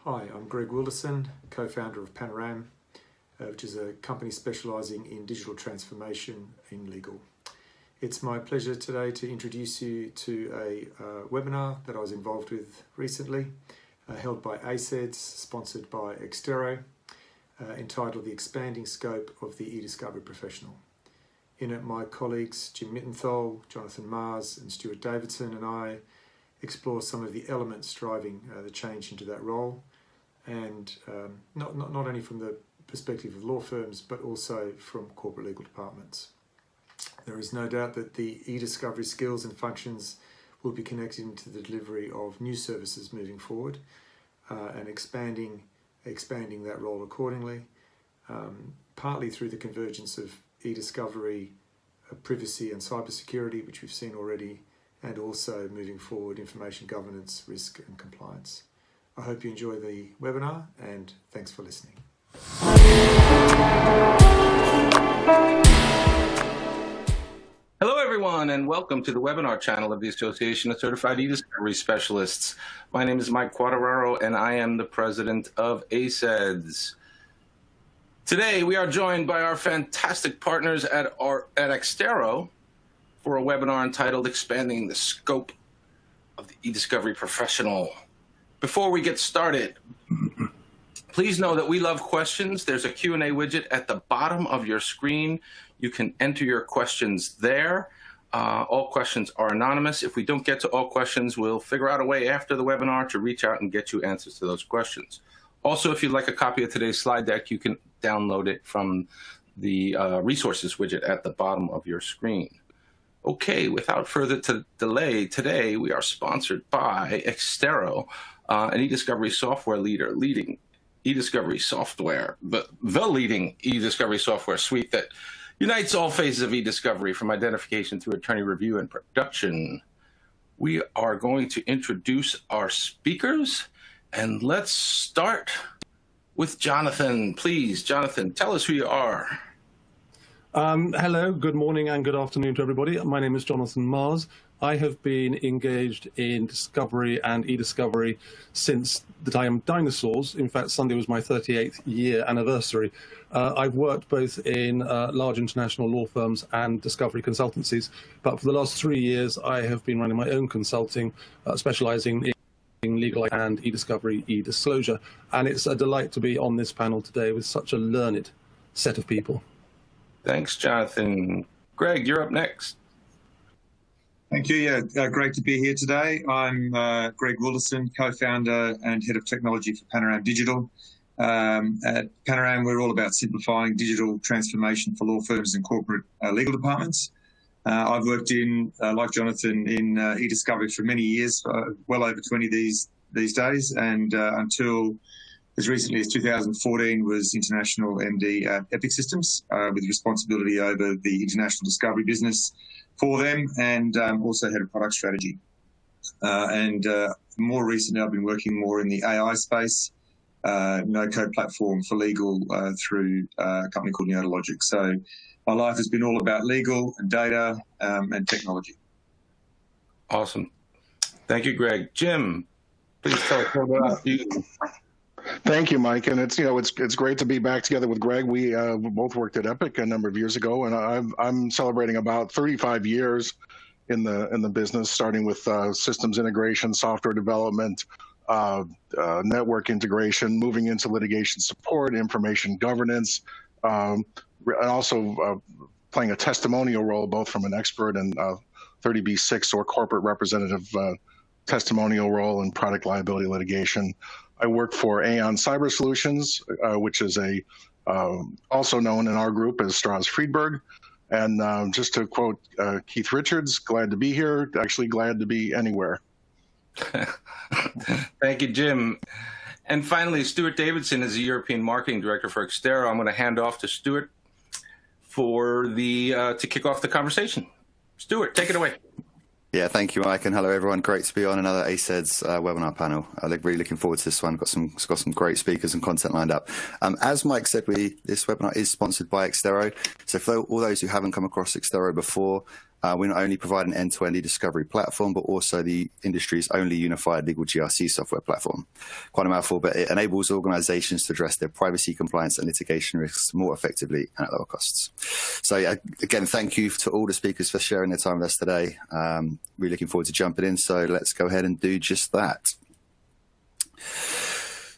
Hi, I'm Greg Wilderson, co-founder of Panoram, which is a company specialising in digital transformation in legal. It's my pleasure today to introduce you to a webinar that I was involved with recently, held by ACEDS, sponsored by Extero, entitled The Expanding Scope of the eDiscovery Professional. In it, my colleagues Jim Mittenthal, Jonathan Mars and Stuart Davidson and I explore some of the elements driving the change into that role, and not only from the perspective of law firms, but also from corporate legal departments. There is no doubt that the e-discovery skills and functions will be connected into the delivery of new services moving forward, and expanding that role accordingly, partly through the convergence of e-discovery, privacy and cybersecurity, which we've seen already, and also moving forward information governance, risk and compliance. I hope you enjoy the webinar, and thanks for listening. Hello everyone, and welcome to the webinar channel of the Association of Certified eDiscovery Specialists. My name is Mike Quateraro and I am the president of ACEDS. Today we are joined by our fantastic partners at Extero for a webinar entitled Expanding the Scope of the eDiscovery Professional. Before we get started, please know that we love questions. There's a Q&A widget at the bottom of your screen. You can enter your questions there. All questions are anonymous. If we don't get to all questions, we'll figure out a way after the webinar to reach out and get you answers to those questions. Also, if you'd like a copy of today's slide deck, you can download it from the resources widget at the bottom of your screen. Okay, without further delay, today we are sponsored by Extero, an eDiscovery software leader, leading eDiscovery software, the leading eDiscovery software suite that unites all phases of eDiscovery from identification through attorney review and production. We are going to introduce our speakers, and let's start with Jonathan. Please, Jonathan, tell us who you are. Hello, good morning and good afternoon to everybody. My name is Jonathan Mars. I have been engaged in discovery and e-discovery since the time of dinosaurs. In fact, Sunday was my 38th year anniversary. I've worked both in large international law firms and discovery consultancies, but for the last 3 years, I have been running my own consulting, specializing in legal and e-discovery, e-disclosure. And it's a delight to be on this panel today with such a learned set of people. Thanks, Jonathan. Greg, you're up next. Thank you. Yeah, great to be here today. I'm Greg Wilderson, co-founder and head of technology for Panoram Digital. At Panoram, we're all about simplifying digital transformation for law firms and corporate legal departments. I've worked in, like Jonathan, in e-discovery for many years, well over 20 these days, and until as recently as 2014 was international MD at Epic Systems, with responsibility over the international discovery business for them, and also head of product strategy. More recently, I've been working more in the AI space, no-code platform for legal through a company called Neurologic. So my life has been all about legal and data and technology. Awesome. Thank you, Greg. Jim, please tell us more about you. Thank you, Mike. And it's great to be back together with Greg. We both worked at Epic a number of years ago, and I'm celebrating about 35 years in the business, starting with systems integration, software development, network integration, moving into litigation support, information governance, and also playing a testimonial role, both from an expert and 30B6 or corporate representative testimonial role in product liability litigation. I work for Aon Cyber Solutions, which is also known in our group as Strauss Friedberg. And just to quote Keith Richards, glad to be here, actually glad to be anywhere. Thank you, Jim. And finally, Stuart Davidson is the European Marketing Director for Extero. I'm going to hand off to Stuart for to kick off the conversation. Stuart, take it away. Yeah, thank you, Mike, and hello, everyone. Great to be on another ACEDS webinar panel. I'm really looking forward to this one. Got some great speakers and content lined up. As Mike said, this webinar is sponsored by Extero. So for all those who haven't come across Extero before, We not only provide an end-to-end e-discovery platform, but also the industry's only unified legal GRC software platform. Quite a mouthful, but it enables organizations to address their privacy, compliance, and litigation risks more effectively and at lower costs. So again, thank you to all the speakers for sharing their time with us today. Really looking forward to jumping in. So let's go ahead and do just that.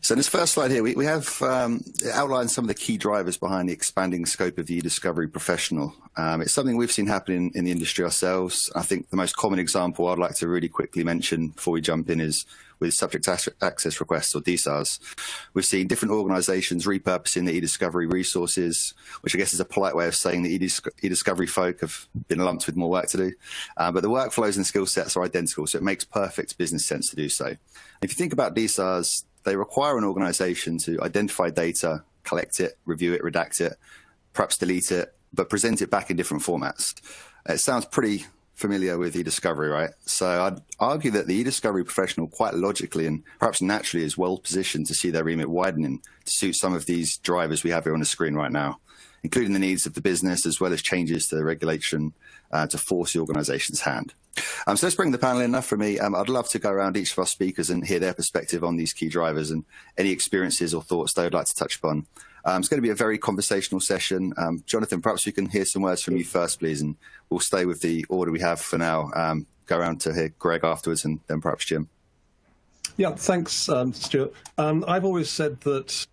So in this first slide here, we have outlined some of the key drivers behind the expanding scope of the e-discovery professional. It's something we've seen happen in the industry ourselves. I think the most common example I'd like to really quickly mention before we jump in is with subject access requests, or DSARs. We've seen different organizations repurposing the e-discovery resources, which I guess is a polite way of saying the e-discovery folk have been lumped with more work to do. But the workflows and skill sets are identical, so it makes perfect business sense to do so. If you think about DSARs, they require an organization to identify data, collect it, review it, redact it, perhaps delete it, but present it back in different formats. It sounds pretty familiar with e-discovery, right? So I'd argue that the e-discovery professional quite logically and perhaps naturally is well positioned to see their remit widening to suit some of these drivers we have here on the screen right now, including the needs of the business as well as changes to the regulation to force the organization's hand. So let's bring the panel in. Enough for me. I'd love to go around each of our speakers and hear their perspective on these key drivers and any experiences or thoughts they would like to touch upon. It's going to be a very conversational session. Jonathan, perhaps we can hear some words from you first, please, and we'll stay with the order we have for now. Go around to hear Greg afterwards and then perhaps Jim. Yeah, thanks, Stuart. I've always said that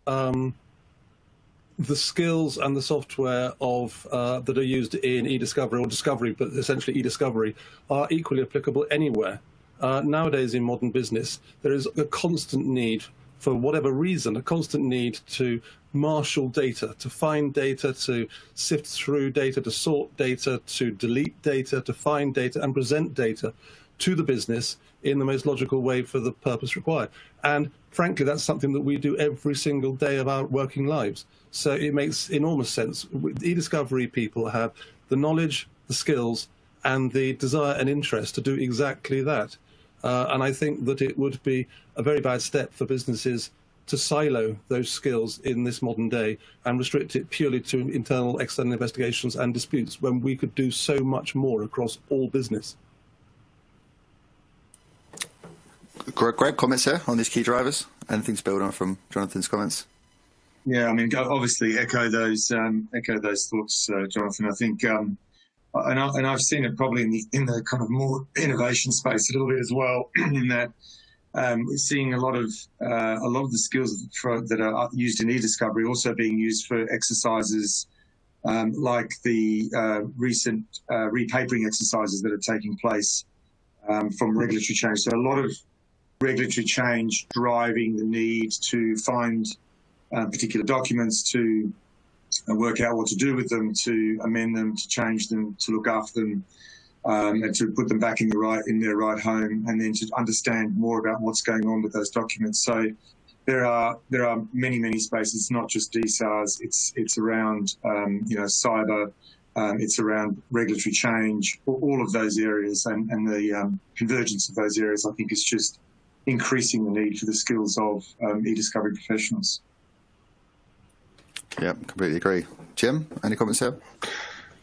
the skills and the software that are used in e-discovery or discovery, but essentially e-discovery, are equally applicable anywhere. Nowadays in modern business, there is a constant need, for whatever reason, a constant need to marshal data, to find data, to sift through data, to sort data, to delete data, to find data and present data to the business in the most logical way for the purpose required. And frankly, that's something that we do every single day of our working lives. So it makes enormous sense. E-discovery people have the knowledge, the skills, and the desire and interest to do exactly that. And I think that it would be a very bad step for businesses to silo those skills in this modern day and restrict it purely to internal, external investigations and disputes, when we could do so much more across all business. Greg, comments here on these key drivers? Anything to build on from Jonathan's comments? Yeah, I mean, obviously echo those thoughts, Jonathan. I think, and I've seen it probably in the kind of more innovation space a little bit as well. In that we're seeing a lot of the skills that are used in e-discovery also being used for exercises like the recent repapering exercises that are taking place from regulatory change. So a lot of regulatory change driving the need to find particular documents, to work out what to do with them, to amend them, to change them, to look after them, and to put them back in their right home, and then to understand more about what's going on with those documents. So there are many spaces, not just DSARs. It's around cyber, it's around regulatory change, all of those areas, and the convergence of those areas, I think, is just increasing the need for the skills of e-discovery professionals. Yeah, completely agree. Jim, any comments here?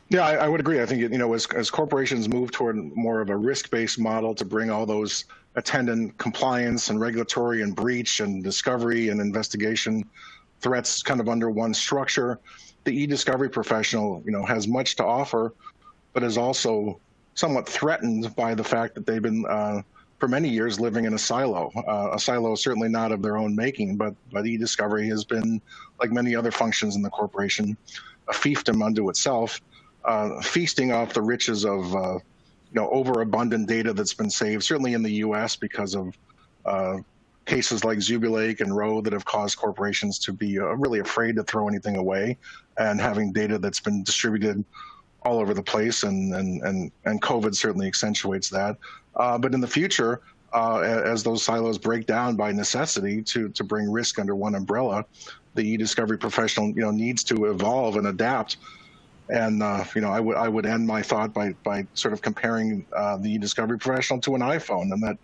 Yeah, I would agree. I think, as corporations move toward more of a risk-based model to bring all those attendant compliance and regulatory and breach and discovery and investigation threats kind of under one structure, the e-discovery professional, has much to offer, but is also somewhat threatened by the fact that they've been, for many years, living in a silo. A silo certainly not of their own making, but e-discovery has been, like many other functions in the corporation, a fiefdom unto itself, feasting off the riches of overabundant data that's been saved, certainly in the U.S. because of cases like Zuby Lake and Roe that have caused corporations to be really afraid to throw anything away, and having data that's been distributed all over the place, and COVID certainly accentuates that. But in the future, as those silos break down by necessity to bring risk under one umbrella, the e-discovery professional needs to evolve and adapt. And I would end my thought by sort of comparing the e-discovery professional to an iPhone, and that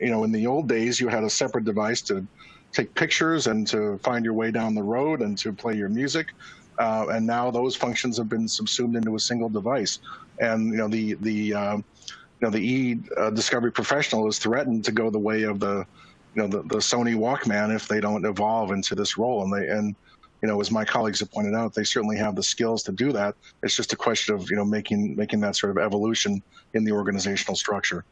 in the old days you had a separate device to take pictures and to find your way down the road and to play your music. and now those functions have been subsumed into a single device. And the e-discovery professional is threatened to go the way of the Sony Walkman if they don't evolve into this role. And as my colleagues have pointed out, they certainly have the skills to do that. It's just a question of making that sort of evolution in the organizational structure.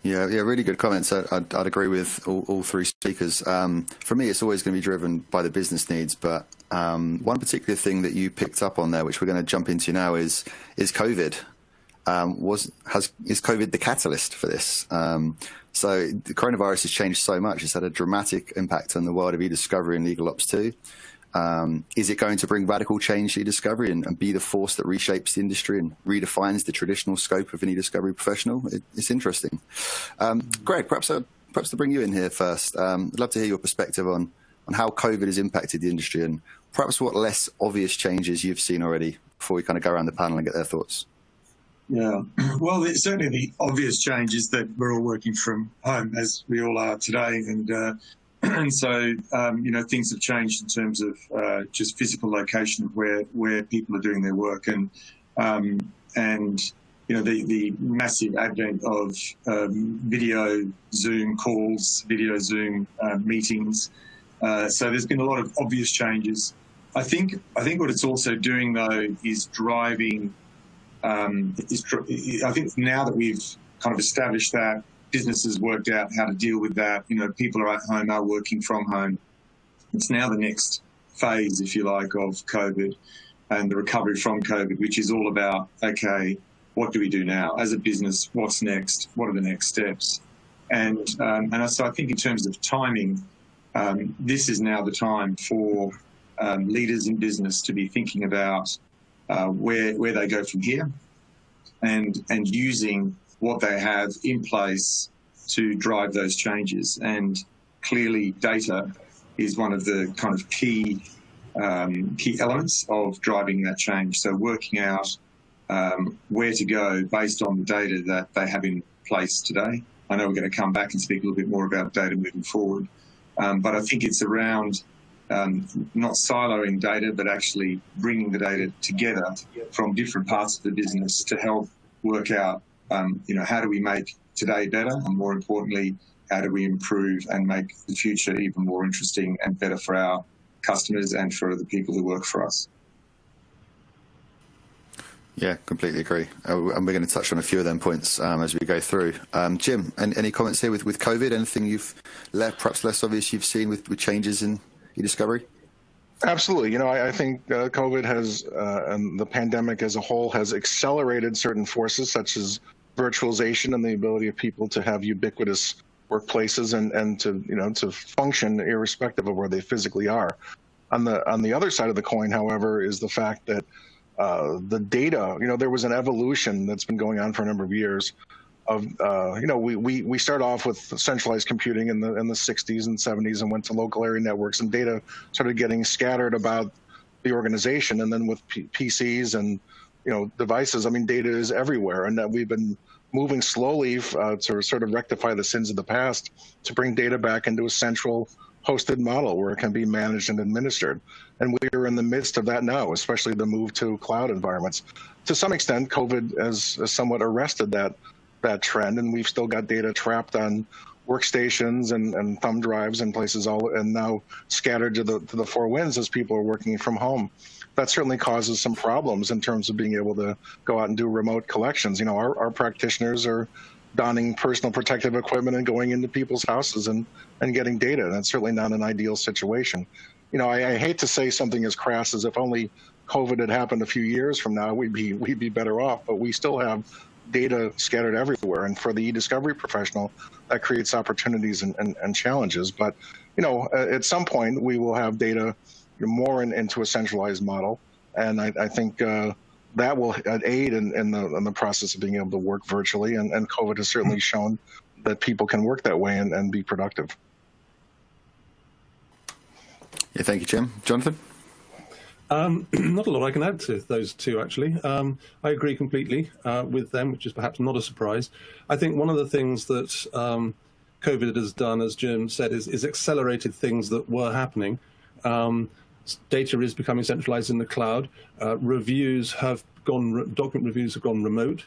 Yeah, really good comments. I'd agree with all three speakers. For me, it's always going to be driven by the business needs, but one particular thing that you picked up on there, which we're going to jump into now, is COVID. Is COVID the catalyst for this? So the coronavirus has changed so much. It's had a dramatic impact on the world of e-discovery and legal ops too. Is it going to bring radical change to e-discovery and be the force that reshapes the industry and redefines the traditional scope of an e-discovery professional? It's interesting. Greg, perhaps to bring you in here first, I'd love to hear your perspective on how COVID has impacted the industry and perhaps what less obvious changes you've seen already before we kind of go around the panel and get their thoughts. Yeah, well, certainly the obvious change is that we're all working from home, as we all are today, and so things have changed in terms of just physical location of where people are doing their work, and the massive advent of video Zoom calls, video Zoom meetings. So there's been a lot of obvious changes. I think what it's also doing though is driving. I think now that we've kind of established that, businesses worked out how to deal with that, people are at home, are working from home. It's now the next phase, if you like, of COVID and the recovery from COVID, which is all about, okay, what do we do now? As a business, what's next? What are the next steps? And so I think in terms of timing, this is now the time for leaders in business to be thinking about where they go from here and using what they have in place to drive those changes. And clearly data is one of the kind of key elements of driving that change. So working out where to go based on the data that they have in place today. I know we're going to come back and speak a little bit more about data moving forward, but I think it's around not siloing data, but actually bringing the data together from different parts of the business to help work out, how do we make today better? And more importantly, how do we improve and make the future even more interesting and better for our customers and for the people who work for us? Yeah, completely agree. And we're going to touch on a few of them points as we go through. Jim, any comments here with COVID? Anything you've perhaps less obvious you've seen with changes in e-discovery? Absolutely. I think COVID has, and the pandemic as a whole, has accelerated certain forces such as virtualization and the ability of people to have ubiquitous workplaces and to function irrespective of where they physically are. On the other side of the coin, however, is the fact that the data, there was an evolution that's been going on for a number of years of, we started off with centralized computing in the 60s and 70s and went to local area networks, and data started getting scattered about the organization. And then with PCs and, devices, data is everywhere. And that we've been moving slowly to sort of rectify the sins of the past to bring data back into a central hosted model where it can be managed and administered. And we're in the midst of that now, especially the move to cloud environments. To some extent, COVID has somewhat arrested that trend, and we've still got data trapped on workstations and thumb drives and places and now scattered to the four winds as people are working from home. That certainly causes some problems in terms of being able to go out and do remote collections. Our practitioners are donning personal protective equipment and going into people's houses and getting data. That's certainly not an ideal situation. I hate to say something as crass as if only COVID had happened a few years from now, we'd be better off, but we still have data scattered everywhere. And for the e-discovery professional, that creates opportunities and challenges. But, at some point we will have data more into a centralized model. And I think that will aid in the process of being able to work virtually. And COVID has certainly shown that people can work that way and be productive. Yeah, thank you, Jim. Jonathan? Not a lot I can add to those two, actually. I agree completely with them, which is perhaps not a surprise. I think one of the things that COVID has done, as Jim said, is accelerated things that were happening. Data is becoming centralized in the cloud. Document reviews have gone remote.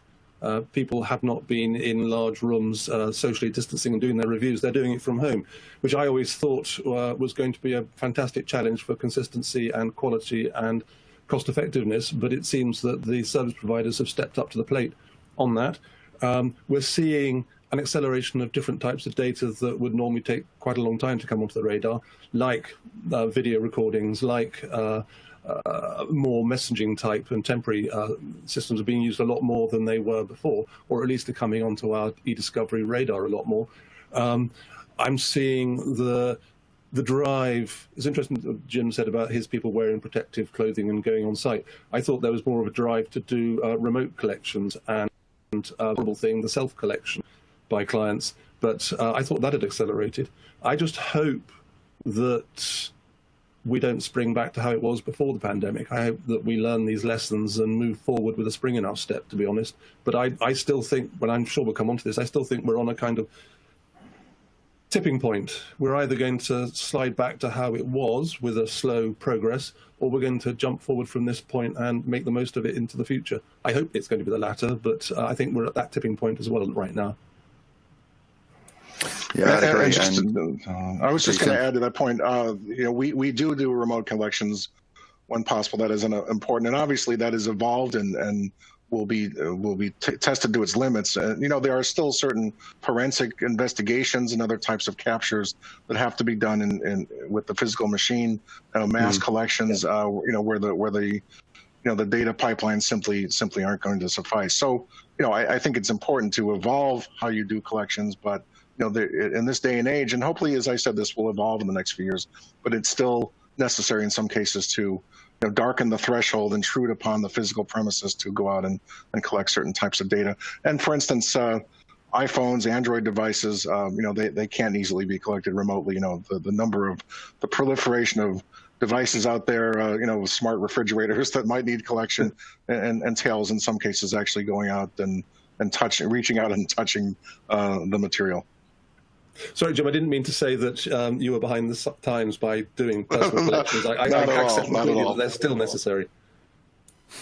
People have not been in large rooms socially distancing and doing their reviews. They're doing it from home, which I always thought was going to be a fantastic challenge for consistency and quality and cost effectiveness. But it seems that the service providers have stepped up to the plate on that. We're seeing an acceleration of different types of data that would normally take quite a long time to come onto the radar, like video recordings, like more messaging type and temporary systems are being used a lot more than they were before, or at least are coming onto our e-discovery radar a lot more. I'm seeing the drive. It's interesting that Jim said about his people wearing protective clothing and going on site. I thought there was more of a drive to do remote collections and the self-collection by clients, but I thought that had accelerated. I just hope that we don't spring back to how it was before the pandemic. I hope that we learn these lessons and move forward with a spring in our step, to be honest. But I still think, but I'm sure we'll come on to this, I still think we're on a kind of tipping point. We're either going to slide back to how it was with a slow progress, or we're going to jump forward from this point and make the most of it into the future. I hope it's going to be the latter, but I think we're at that tipping point as well right now. Yeah, I was just going to add to that point. We do remote collections when possible. That is important, and obviously that has evolved and will be tested to its limits. There are still certain forensic investigations and other types of captures that have to be done with the physical machine. Mass collections, where the data pipelines simply aren't going to suffice. So, I think it's important to evolve how you do collections, but in this day and age, and hopefully, as I said, this will evolve in the next few years, but it's still necessary in some cases to darken the threshold, intrude upon the physical premises to go out and collect certain types of data. And for instance, iPhones, Android devices, they can't easily be collected remotely. The number of the proliferation of devices out there, smart refrigerators that might need collection entails in some cases actually going out and reaching out and touching the material. Sorry, Jim, I didn't mean to say that you were behind the times by doing personal collections. I accept completely that they're still necessary.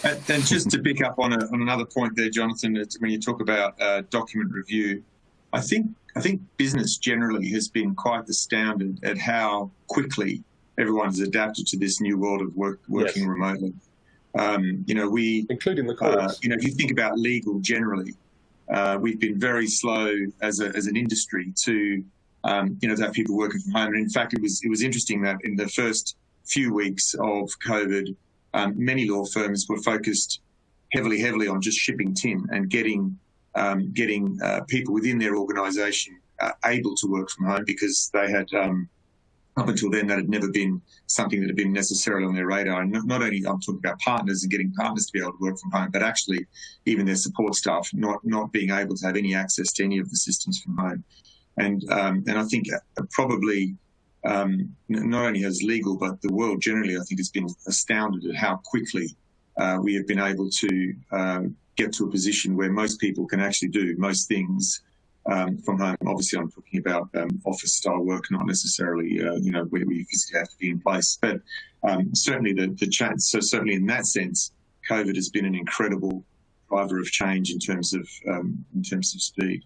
And just to pick up on another point there, Jonathan, when you talk about document review, I think business generally has been quite astounded at how quickly everyone has adapted to this new world of working remotely. Including the courts. If you think about legal generally, we've been very slow as an industry to have people working from home. And in fact, it was interesting that in the first few weeks of COVID, many law firms were focused heavily on just shipping tin and getting people within their organisation able to work from home, because they had up until then that had never been something that had been necessarily on their radar. And not only I'm talking about partners and getting partners to be able to work from home, but actually even their support staff not being able to have any access to any of the systems from home. And I think probably not only has legal, but the world generally, I think, has been astounded at how quickly we have been able to get to a position where most people can actually do most things from home. Obviously, I'm talking about office-style work, not necessarily, where you physically have to be in place. But certainly the chance. So certainly in that sense, COVID has been an incredible driver of change in terms of speed.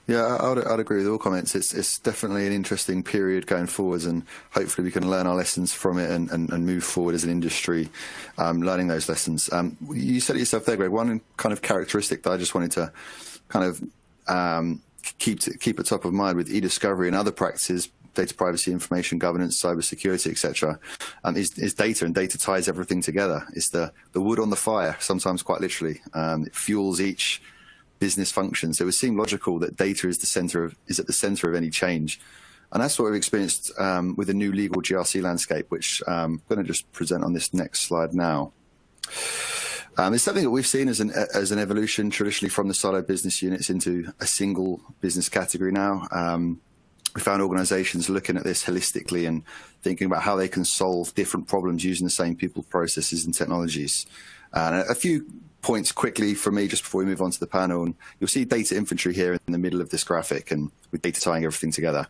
Yeah, I'd agree with all comments. It's definitely an interesting period going forwards, and hopefully we can learn our lessons from it and move forward as an industry, learning those lessons. You said it yourself there, Greg. One kind of characteristic that I just wanted to kind of keep at top of mind with e-discovery and other practices, data privacy, information governance, cybersecurity, etc., is data, and data ties everything together. It's the wood on the fire, sometimes quite literally. It fuels each business function. So it would seem logical that data is at the center of any change. And that's what we've experienced with the new legal GRC landscape, which I'm going to just present on this next slide now. It's something that we've seen as an evolution traditionally from the siloed business units into a single business category now. We found organizations looking at this holistically and thinking about how they can solve different problems using the same people, processes, and technologies. And a few points quickly from me just before we move on to the panel. And you'll see data inventory here in the middle of this graphic, and with data tying everything together.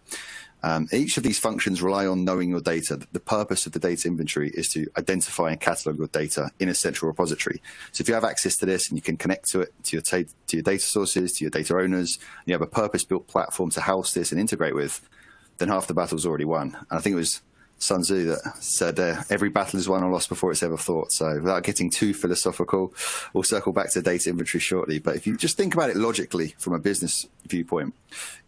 Each of these functions rely on knowing your data. The purpose of the data inventory is to identify and catalog your data in a central repository. So if you have access to this and you can connect to it, to your data sources, to your data owners, and you have a purpose-built platform to house this and integrate with, then half the battle's already won. And I think it was Sun Tzu that said, every battle is won or lost before it's ever fought. So without getting too philosophical, we'll circle back to data inventory shortly. But if you just think about it logically from a business viewpoint,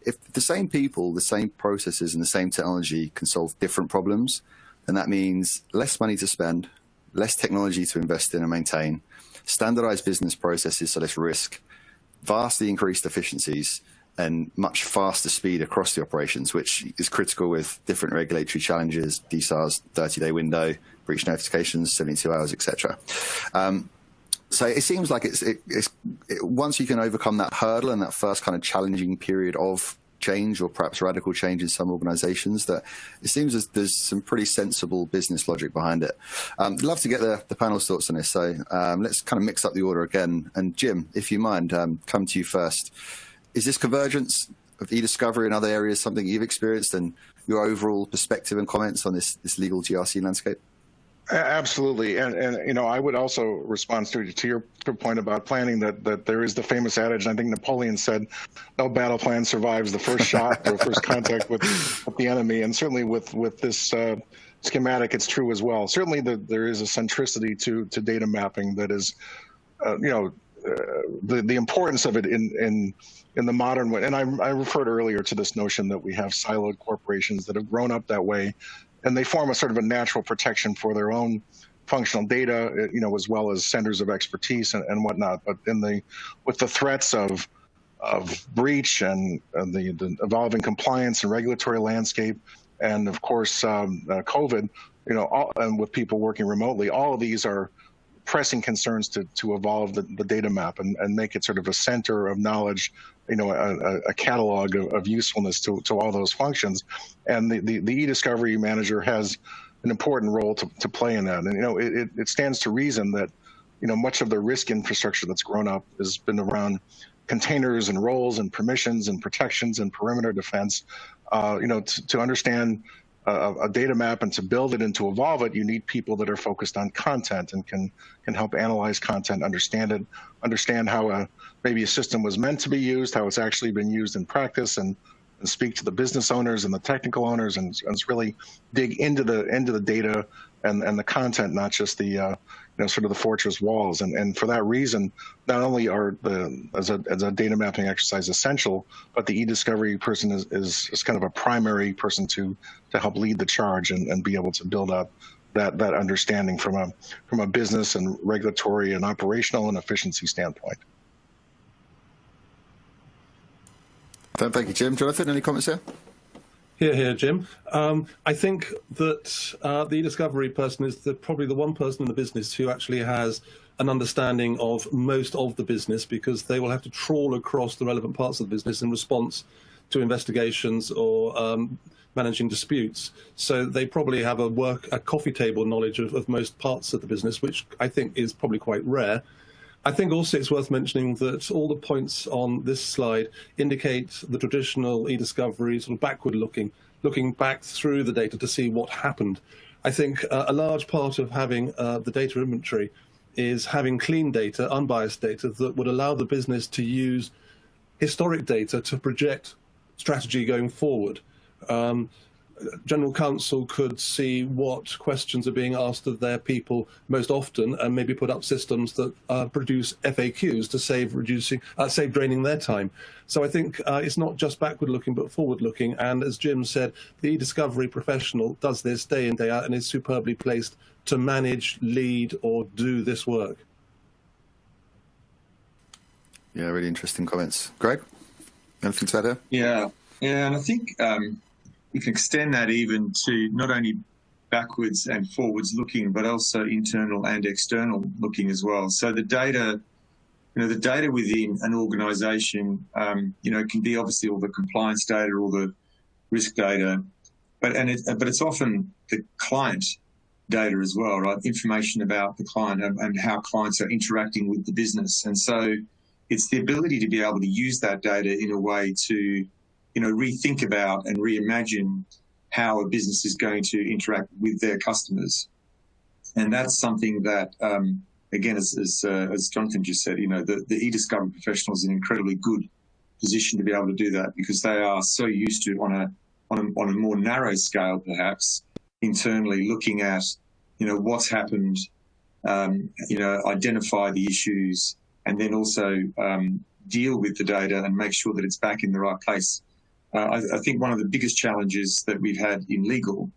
if the same people, the same processes, and the same technology can solve different problems, then that means less money to spend, less technology to invest in and maintain, standardized business processes, so less risk, vastly increased efficiencies, and much faster speed across the operations, which is critical with different regulatory challenges, DSARs, 30-day window, breach notifications, 72 hours, etc. So it seems like once you can overcome that hurdle and that first kind of challenging period of change, or perhaps radical change in some organizations, that it seems as there's some pretty sensible business logic behind it. I'd love to get the panel's thoughts on this. So let's kind of mix up the order again. And Jim, if you mind, come to you first. Is this convergence of e-discovery and other areas something you've experienced, and your overall perspective and comments on this legal GRC landscape? Absolutely, and I would also respond to your point about planning, that there is the famous adage, and I think Napoleon said, "No battle plan survives the first shot or first contact with the enemy," and certainly with this schematic, it's true as well. Certainly, there is a centricity to data mapping that is, the importance of it in the modern way. And I referred earlier to this notion that we have siloed corporations that have grown up that way, and they form a sort of a natural protection for their own functional data, as well as centers of expertise and whatnot. But with the threats of breach and the evolving compliance and regulatory landscape, and of course COVID, and with people working remotely, all of these are pressing concerns to evolve the data map and make it sort of a center of knowledge, a catalog of usefulness to all those functions. And the e-discovery manager has an important role to play in that. And it stands to reason that much of the risk infrastructure that's grown up has been around containers and roles and permissions and protections and perimeter defense. To understand a data map and to build it and to evolve it, you need people that are focused on content and can help analyze content, understand it, understand how maybe a system was meant to be used, how it's actually been used in practice, and speak to the business owners and the technical owners and really dig into the data and the content, not just the sort of the fortress walls. And for that reason, not only are as a data mapping exercise essential, but the e-discovery person is kind of a primary person to help lead the charge and be able to build up that understanding from a business and regulatory and operational and efficiency standpoint. Thank you, Jim. Jonathan, any comments there? Here, Jim. I think that the e-discovery person is probably the one person in the business who actually has an understanding of most of the business, because they will have to trawl across the relevant parts of the business in response to investigations or managing disputes. So they probably have a coffee table knowledge of most parts of the business, which I think is probably quite rare. I think also it's worth mentioning that all the points on this slide indicate the traditional e-discovery sort of backward looking back through the data to see what happened. I think a large part of having the data inventory is having clean data, unbiased data, that would allow the business to use historic data to project strategy going forward. General counsel could see what questions are being asked of their people most often, and maybe put up systems that produce FAQs to save draining their time. So I think it's not just backward looking, but forward looking. And as Jim said, the e-discovery professional does this day in, day out, and is superbly placed to manage, lead, or do this work. Yeah, really interesting comments. Greg, anything to add there? Yeah, and I think you can extend that even to not only backwards and forwards looking, but also internal and external looking as well. So the data, the data within an organization, can be obviously all the compliance data, all the risk data, but it's often the client data as well, right? Information about the client and how clients are interacting with the business. And so it's the ability to be able to use that data in a way to, rethink about and reimagine how a business is going to interact with their customers. And that's something that, again, as Jonathan just said, the e-discovery professional is in an incredibly good position to be able to do that, because they are so used to, on a more narrow scale, perhaps, internally looking at, what's happened, identify the issues, and then also deal with the data and make sure that it's back in the right place. I think one of the biggest challenges that we've had in legal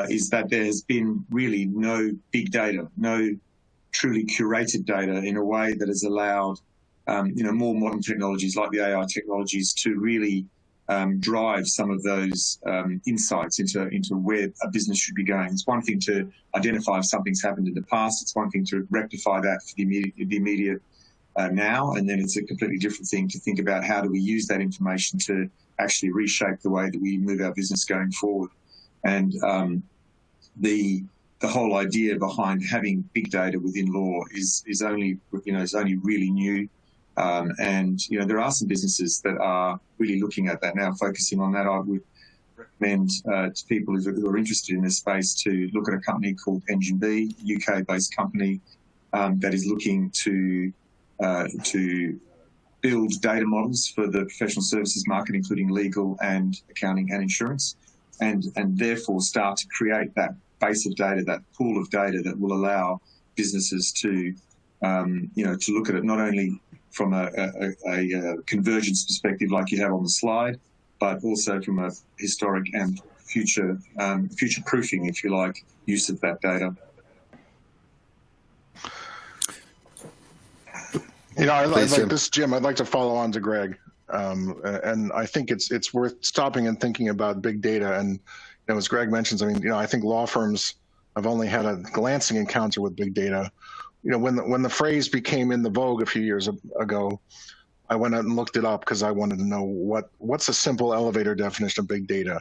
is that there has been really no big data, no truly curated data in a way that has allowed, more modern technologies like the AI technologies to really drive some of those insights into where a business should be going. It's one thing to identify if something's happened in the past. It's one thing to rectify that for the immediate now, and then it's a completely different thing to think about how do we use that information to actually reshape the way that we move our business going forward. And the whole idea behind having big data within law is only really new. And there are some businesses that are really looking at that now, focusing on that. I would recommend to people who are interested in this space to look at a company called Engine B, a UK-based company that is looking to build data models for the professional services market, including legal and accounting and insurance, and therefore start to create that base of data, that pool of data that will allow businesses to look at it not only from a convergence perspective like you have on the slide, but also from a historic and future proofing, if you like, use of that data. I'd like this, Jim. I'd like to follow on to Greg, and I think it's worth stopping and thinking about big data. And as Greg mentions, I think law firms have only had a glancing encounter with big data. When the phrase became in the vogue a few years ago, I went out and looked it up because I wanted to know what's a simple elevator definition of big data.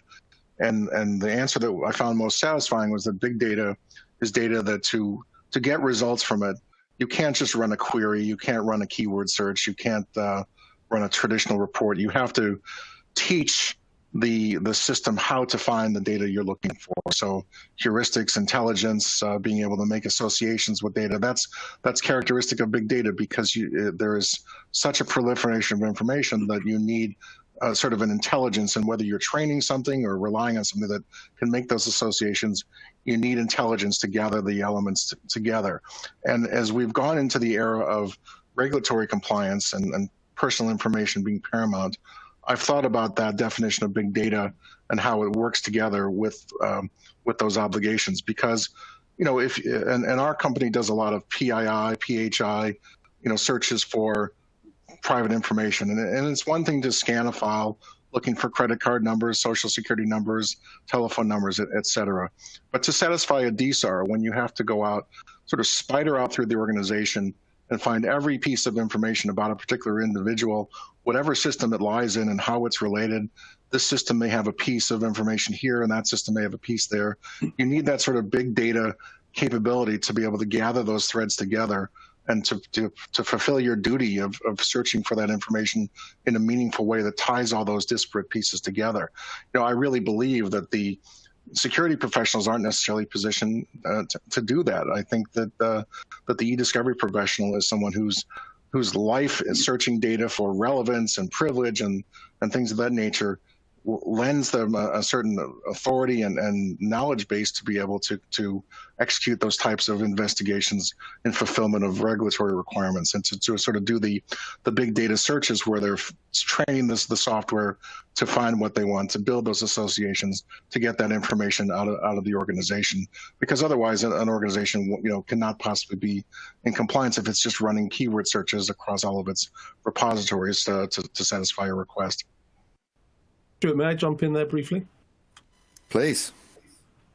And the answer that I found most satisfying was that big data is data that to get results from it, you can't just run a query, you can't run a keyword search, you can't run a traditional report. You have to teach the system how to find the data you're looking for. So heuristics, intelligence, being able to make associations with data, that's characteristic of big data, because there is such a proliferation of information that you need sort of an intelligence, and whether you're training something or relying on something that can make those associations, you need intelligence to gather the elements together. And as we've gone into the era of regulatory compliance and personal information being paramount, I've thought about that definition of big data and how it works together with those obligations. Because, and our company does a lot of PII, PHI, searches for private information. And it's one thing to scan a file looking for credit card numbers, social security numbers, telephone numbers, et cetera. But to satisfy a DSAR, when you have to go out, sort of spider out through the organization and find every piece of information about a particular individual, whatever system it lies in and how it's related, this system may have a piece of information here and that system may have a piece there. You need that sort of big data capability to be able to gather those threads together and to fulfill your duty of searching for that information in a meaningful way that ties all those disparate pieces together. I really believe that the security professionals aren't necessarily positioned to do that. I think that the e-discovery professional is someone whose life is searching data for relevance and privilege and things of that nature, lends them a certain authority and knowledge base to be able to execute those types of investigations in fulfillment of regulatory requirements, and to sort of do the big data searches where they're training the software to find what they want, to build those associations, to get that information out of the organization. Because otherwise an organization cannot possibly be in compliance if it's just running keyword searches across all of its repositories to satisfy a request. Stuart, may I jump in there briefly? Please.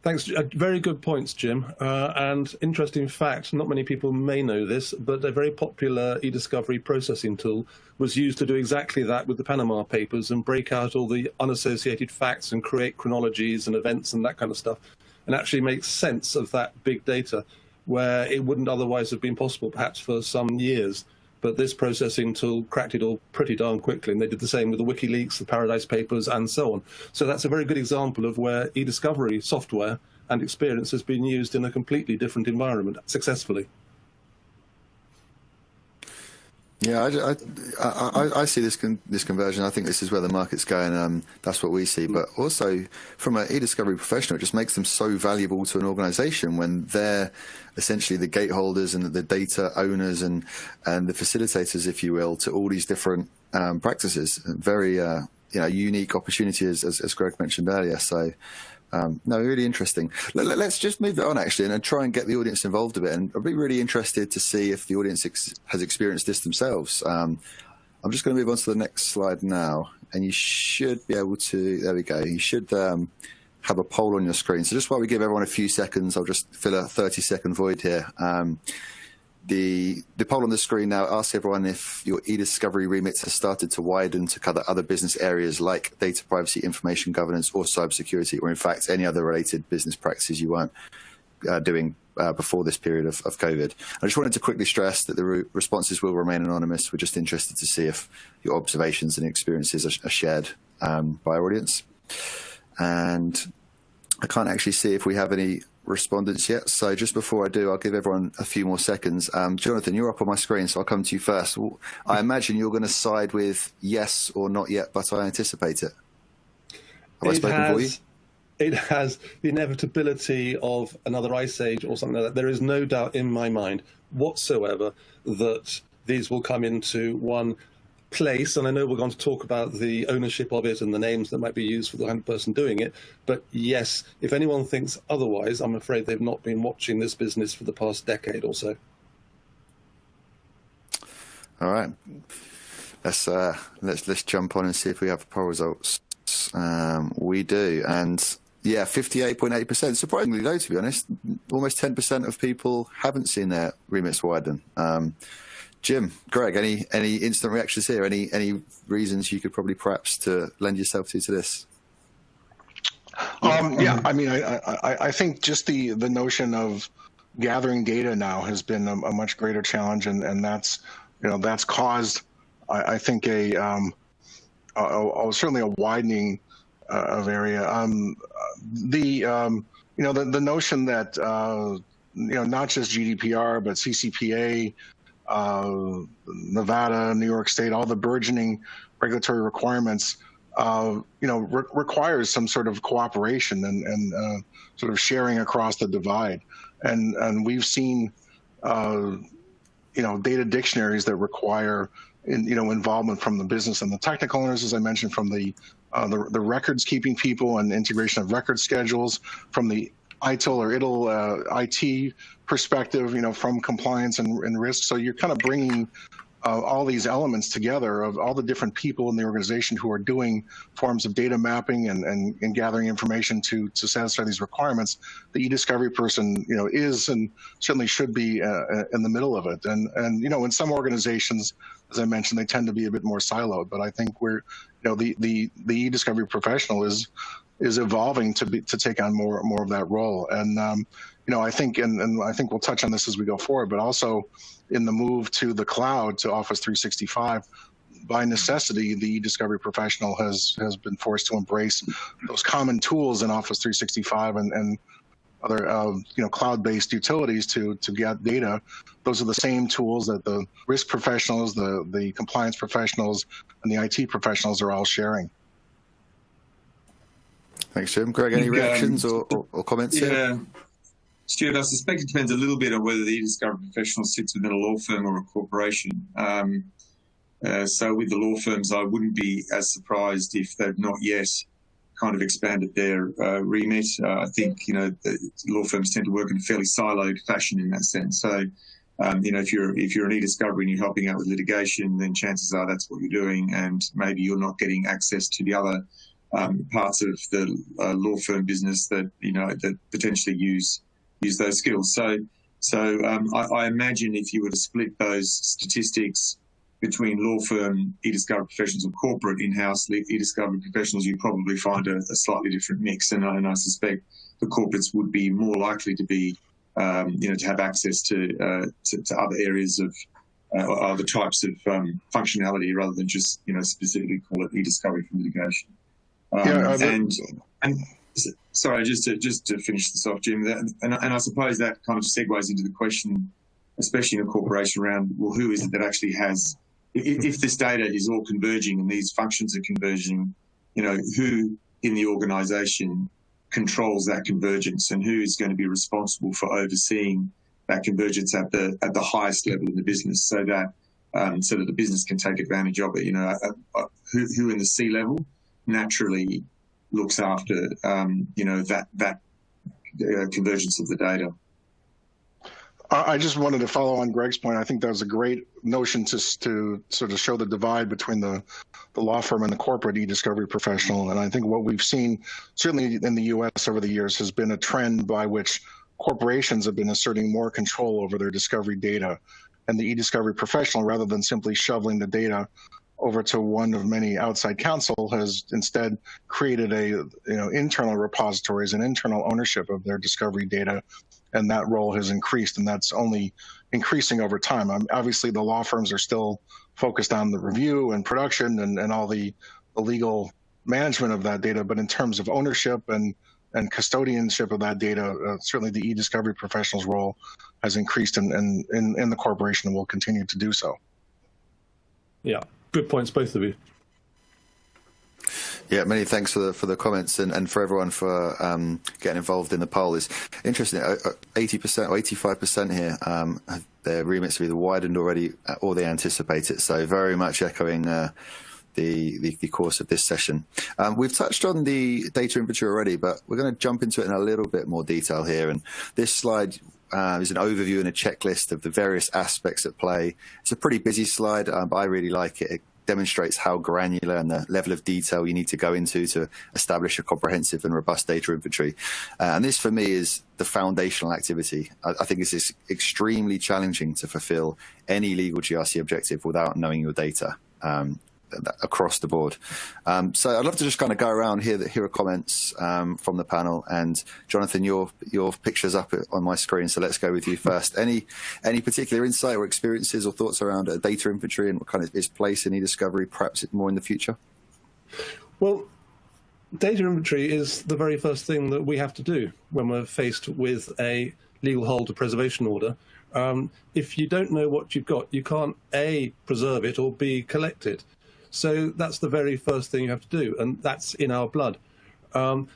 Thanks. Very good points, Jim. And interesting fact, not many people may know this, but a very popular e-discovery processing tool was used to do exactly that with the Panama Papers and break out all the unassociated facts and create chronologies and events and that kind of stuff. and actually make sense of that big data where it wouldn't otherwise have been possible, perhaps for some years. But this processing tool cracked it all pretty darn quickly, and they did the same with the WikiLeaks, the Paradise Papers, and so on. So that's a very good example of where e-discovery software and experience has been used in a completely different environment successfully. Yeah, I see this conversion. I think this is where the market's going. That's what we see. But also, from an e-discovery professional, it just makes them so valuable to an organization when they're essentially the gateholders and the data owners and the facilitators, if you will, to all these different practices. Very unique opportunity, as Greg mentioned earlier. So. No, really interesting. Let's just move it on, actually, and try and get the audience involved a bit. And I'd be really interested to see if the audience has experienced this themselves. I'm just going to move on to the next slide now, and you should be able to, there we go, you should have a poll on your screen. So just while we give everyone a few seconds, I'll just fill a 30-second void here. The poll on the screen now asks everyone if your e-discovery remit has started to widen to cover other business areas like data privacy, information governance, or cybersecurity, or in fact any other related business practices you weren't doing before this period of COVID. I just wanted to quickly stress that the responses will remain anonymous. We're just interested to see if your observations and experiences are shared by our audience. And I can't actually see if we have any respondents yet. So just before I do, I'll give everyone a few more seconds. Jonathan, you're up on my screen, so I'll come to you first. I imagine you're going to side with yes or not yet, but I anticipate it. Have I spoken for you? It has the inevitability of another ice age or something like that. There is no doubt in my mind whatsoever that these will come into one place, and I know we're going to talk about the ownership of it and the names that might be used for the kind of person doing it. But yes, if anyone thinks otherwise, I'm afraid they've not been watching this business for the past decade or so. All right, let's jump on and see if we have poll results. We do, and yeah, 58.8%. Surprisingly low, to be honest. Almost 10% of people haven't seen their remits widen. Jim, Greg, any instant reactions here? Any reasons you could probably perhaps to lend yourself to this? Yeah, I mean, I think just the notion of gathering data now has been a much greater challenge, and that's caused, I think, certainly a widening of area. The notion that not just GDPR but CCPA, Nevada, New York State, all the burgeoning regulatory requirements, requires some sort of cooperation and sort of sharing across the divide. And we've seen, data dictionaries that require, involvement from the business and the technical owners, as I mentioned, from the records keeping people and integration of record schedules, from the ITIL or ITIL IT perspective, from compliance and risk. So you're kind of bringing all these elements together of all the different people in the organization who are doing forms of data mapping and gathering information to satisfy these requirements. The e-discovery person, is and certainly should be in the middle of it. And in some organizations, as I mentioned, they tend to be a bit more siloed. But I think the e-discovery professional is evolving to take on more of that role. And I think, and I think we'll touch on this as we go forward, but also in the move to the cloud, to Office 365, by necessity, the e-discovery professional has been forced to embrace those common tools in Office 365 and other cloud-based utilities to get data. Those are the same tools that the risk professionals, the compliance professionals, and the IT professionals are all sharing. Thanks, Jim. Greg, any reactions or comments here? Stuart, I suspect it depends a little bit on whether the e-discovery professional sits within a law firm or a corporation. So with the law firms, I wouldn't be as surprised if they've not yet kind of expanded their remit. I think, the law firms tend to work in a fairly siloed fashion in that sense. So, if you're an e-discovery and you're helping out with litigation, then chances are that's what you're doing, and maybe you're not getting access to the other parts of the law firm business that that potentially use those skills. So I imagine if you were to split those statistics between law firm e-discovery professionals or corporate in-house e-discovery professionals, you probably find a slightly different mix. And I suspect the corporates would be more likely to be, to have access to other areas of other types of functionality rather than just, specifically call it e-discovery for litigation. And sorry, just to finish this off, Jim, and I suppose that kind of segues into the question, especially in a corporation, around, well, who is it that actually has, if this data is all converging and these functions are converging, who in the organisation controls that convergence, and who is going to be responsible for overseeing that convergence at the highest level in the business, so that the business can take advantage of it. Who in the C level naturally looks after that convergence of the data. I just wanted to follow on Greg's point. I think that was a great notion to sort of show the divide between the law firm and the corporate e-discovery professional. And I think what we've seen, certainly in the U.S. over the years, has been a trend by which corporations have been asserting more control over their discovery data. And the e-discovery professional, rather than simply shoveling the data over to one of many outside counsel, has instead created internal repositories and internal ownership of their discovery data. And that role has increased, and that's only increasing over time. Obviously, the law firms are still focused on the review and production and all the legal management of that data, but in terms of ownership and custodianship of that data, certainly the e-discovery professional's role has increased in the corporation and will continue to do so. Yeah, good points, both of you. Yeah, many thanks for the comments and for everyone for getting involved in the poll. It's interesting, 80% or 85% here, their remits have either widened already or they anticipate it. So very much echoing the course of this session. We've touched on the data inventory already, but we're going to jump into it in a little bit more detail here. And this slide is an overview and a checklist of the various aspects at play. It's a pretty busy slide, but I really like it. It demonstrates how granular and the level of detail you need to go into to establish a comprehensive and robust data inventory. And this, for me, is the foundational activity. I think this is extremely challenging to fulfill any legal GRC objective without knowing your data across the board. So I'd love to just kind of go around here, hear comments from the panel. And Jonathan, your picture's up on my screen, so let's go with you first. Any particular insight or experiences or thoughts around data inventory and what kind of its place in e-discovery, perhaps more in the future? Well, data inventory is the very first thing that we have to do when we're faced with a legal hold or preservation order. If you don't know what you've got, you can't A, preserve it, or B, collect it. So that's the very first thing you have to do, and that's in our blood.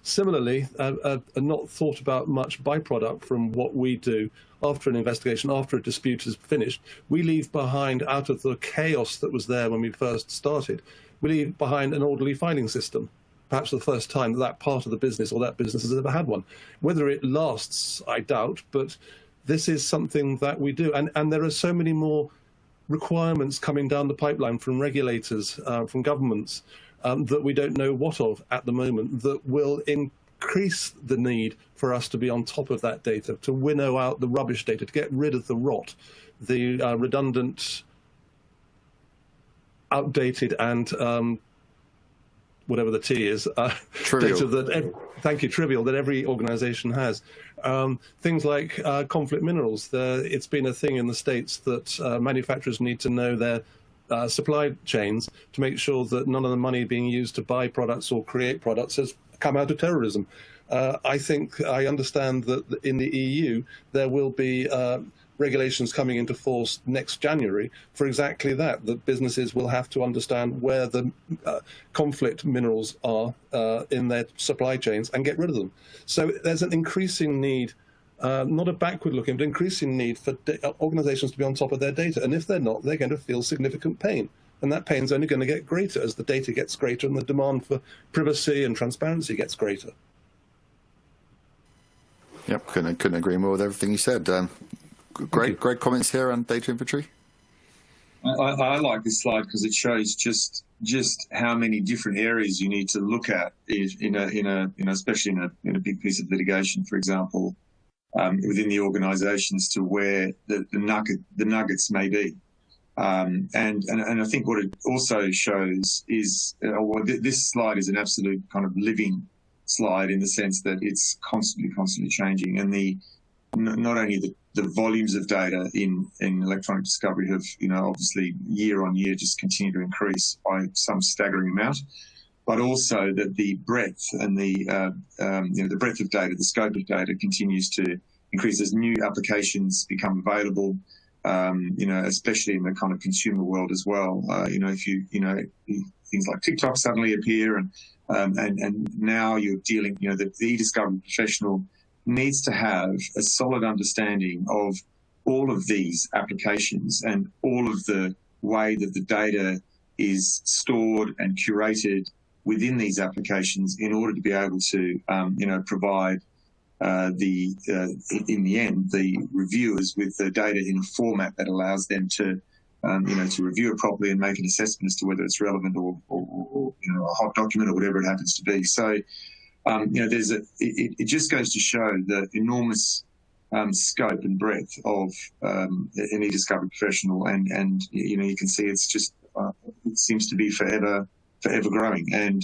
Similarly, a not thought about much byproduct from what we do after an investigation, after a dispute is finished, we leave behind, out of the chaos that was there when we first started, we leave behind an orderly filing system. Perhaps the first time that part of the business or that business has ever had one. Whether it lasts, I doubt, but this is something that we do. And there are so many more requirements coming down the pipeline from regulators, from governments, that we don't know what of at the moment, that will increase the need for us to be on top of that data, to winnow out the rubbish data, to get rid of the rot, the redundant, outdated, and whatever the T is, trivial. Thank you, trivial, that every organization has. Things like conflict minerals. It's been a thing in the States that manufacturers need to know their supply chains to make sure that none of the money being used to buy products or create products has come out of terrorism. I understand that in the EU there will be regulations coming into force next January for exactly that, that businesses will have to understand where the conflict minerals are in their supply chains and get rid of them. So there's an increasing need, not a backward looking, but increasing need for organizations to be on top of their data. And if they're not, they're going to feel significant pain. And that pain's only going to get greater as the data gets greater and the demand for privacy and transparency gets greater. Yep, couldn't agree more with everything you said. Great comments here on data inventory. I like this slide because it shows just how many different areas you need to look at especially in a big piece of litigation, for example, within the organisation as to where the nuggets may be. And I think what it also shows is, this slide is an absolute kind of living slide in the sense that it's constantly changing, and not only the volumes of data in electronic discovery have, obviously year on year just continue to increase by some staggering amount, but also that the breadth and the breadth of data, the scope of data continues to increase as new applications become available. Especially in the kind of consumer world as well. Things like TikTok suddenly appear, and now you're dealing. The e-discovery professional needs to have a solid understanding of all of these applications and all of the way that the data is stored and curated within these applications in order to be able to, provide in the end, the reviewers with the data in a format that allows them to, to review it properly and make an assessment as to whether it's relevant or a hot document or whatever it happens to be. So, it just goes to show the enormous scope and breadth of an e-discovery professional, and you can see it's just it seems to be forever growing, and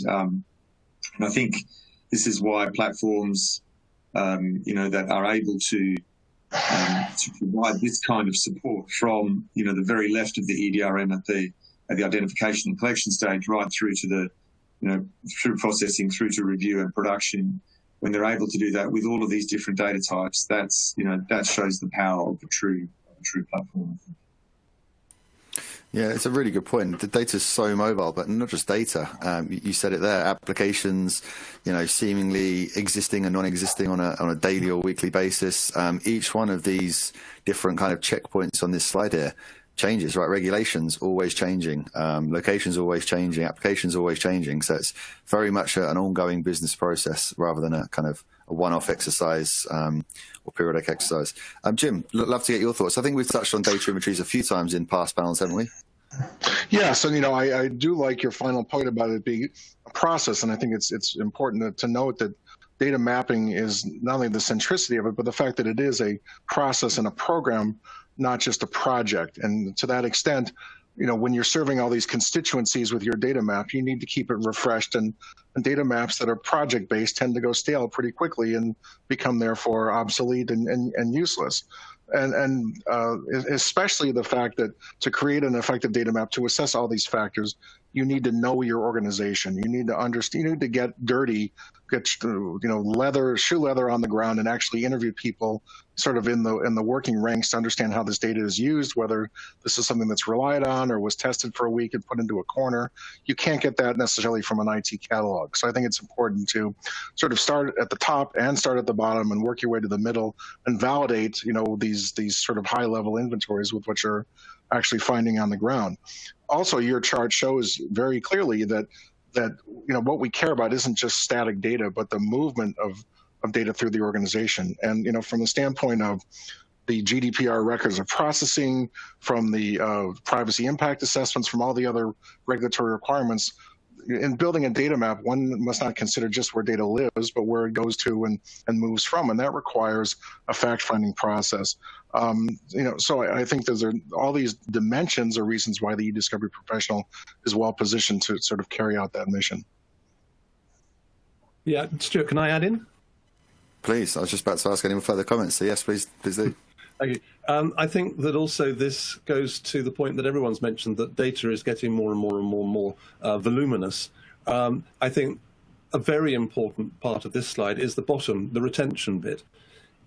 I think this is why platforms that are able to provide this kind of support from, the very left of the EDRM at the identification and collection stage, right through to the, through processing, through to review and production. When they're able to do that with all of these different data types, that's, that shows the power of a true platform. Yeah, it's a really good point. The data is so mobile, but not just data. You said it there. Applications, seemingly existing and non-existing on a daily or weekly basis. Each one of these different kind of checkpoints on this slide here changes, right? Regulations always changing, locations always changing, applications always changing. So it's very much an ongoing business process rather than a kind of a one-off exercise or periodic exercise. Jim, love to get your thoughts. I think we've touched on data inventories a few times in past panels, haven't we? Yeah, so I do like your final point about it being a process, and I think it's important to note that data mapping is not only the centricity of it, but the fact that it is a process and a program, not just a project. And to that extent, when you're serving all these constituencies with your data map, you need to keep it refreshed, and data maps that are project-based tend to go stale pretty quickly and become therefore obsolete and useless. And especially the fact that to create an effective data map, to assess all these factors, you need to know your organization. You need to understand, you need to get dirty, get shoe leather on the ground and actually interview people sort of in the working ranks to understand how this data is used, whether this is something that's relied on or was tested for a week and put into a corner. You can't get that necessarily from an IT catalog. So I think it's important to sort of start at the top and start at the bottom and work your way to the middle and validate, these sort of high level inventories with what you're actually finding on the ground. Also, your chart shows very clearly that what we care about isn't just static data, but the movement of data through the organization. And from the standpoint of the GDPR records of processing, from the privacy impact assessments, from all the other regulatory requirements, in building a data map, one must not consider just where data lives, but where it goes to and moves from, and that requires a fact-finding process. So I think all these dimensions are reasons why the e-discovery professional is well positioned to sort of carry out that mission. Yeah, Stuart, can I add in? Please, I was just about to ask any further comments, so yes, please do. Thank you. I think that also this goes to the point that everyone's mentioned, that data is getting more and more voluminous. I think a very important part of this slide is the bottom, the retention bit.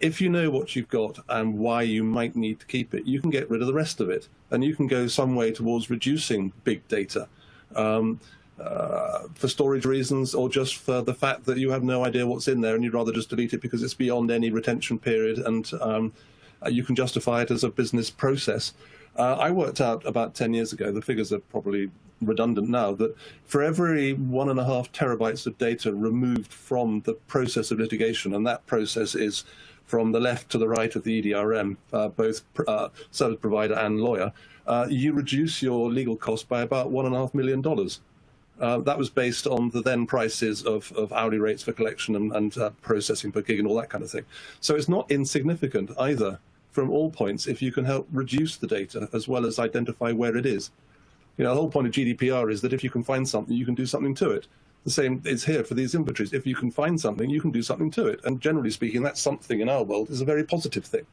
If you know what you've got and why you might need to keep it, you can get rid of the rest of it, and you can go some way towards reducing big data for storage reasons, or just for the fact that you have no idea what's in there and you'd rather just delete it because it's beyond any retention period, and you can justify it as a business process. I worked out about 10 years ago, the figures are probably redundant now, that for every 1.5 terabytes of data removed from the process of litigation, and that process is from the left to the right of the EDRM, both service provider and lawyer, you reduce your legal cost by about $1.5 million. That was based on the then prices of hourly rates for collection and processing per gig and all that kind of thing. So it's not insignificant either from all points if you can help reduce the data as well as identify where it is. The whole point of GDPR is that if you can find something, you can do something to it. The same is here for these inventories. If you can find something, you can do something to it. And generally speaking, that something in our world is a very positive thing.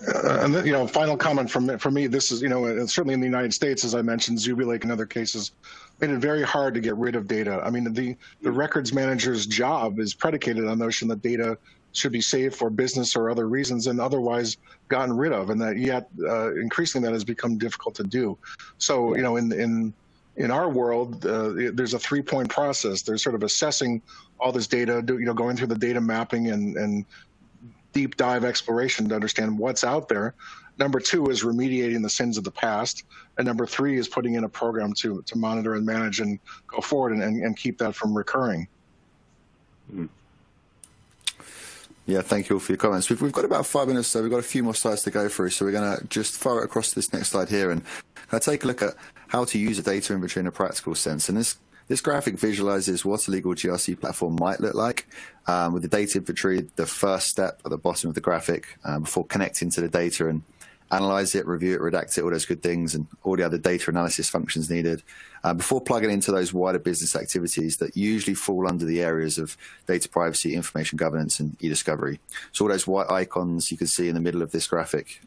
And then, final comment from me. This is, certainly in the United States, as I mentioned, Zuby Lake and other cases made it very hard to get rid of data. I mean, the records manager's job is predicated on the notion that data should be saved for business or other reasons and otherwise gotten rid of, and that yet increasingly that has become difficult to do. So, in our world, there's a 3-point process. There's sort of assessing all this data, going through the data mapping and deep dive exploration to understand what's out there. Number 2 is remediating the sins of the past. And number 3 is putting in a program to monitor and manage and go forward and keep that from recurring. Yeah, thank you all for your comments. We've got about 5 minutes, so we've got a few more slides to go through. So we're going to just fire it across this next slide here and take a look at how to use a data inventory in a practical sense. And this graphic visualizes what a legal GRC platform might look like with the data inventory, the first step at the bottom of the graphic before connecting to the data and analyze it, review it, redact it, all those good things, and all the other data analysis functions needed before plugging into those wider business activities that usually fall under the areas of data privacy, information governance, and e-discovery. So all those white icons you can see in the middle of this graphic,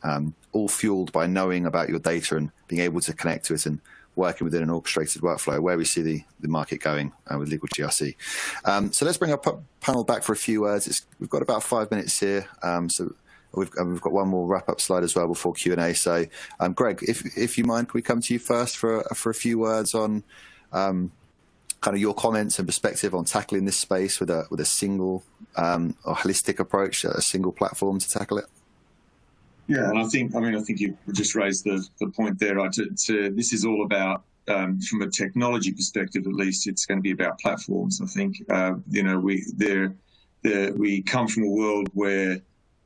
all fueled by knowing about your data and being able to connect to it and working within an orchestrated workflow, where we see the market going with legal GRC. So let's bring our panel back for a few words. We've got about 5 minutes here. So we've got one more wrap-up slide as well before Q&A. So, Greg, if you mind, can we come to you first for a few words on kind of your comments and perspective on tackling this space with a single or holistic approach, a single platform to tackle it? Yeah, and I think you just raised the point there, right? This is all about, from a technology perspective, at least, it's going to be about platforms. I think, we come from a world where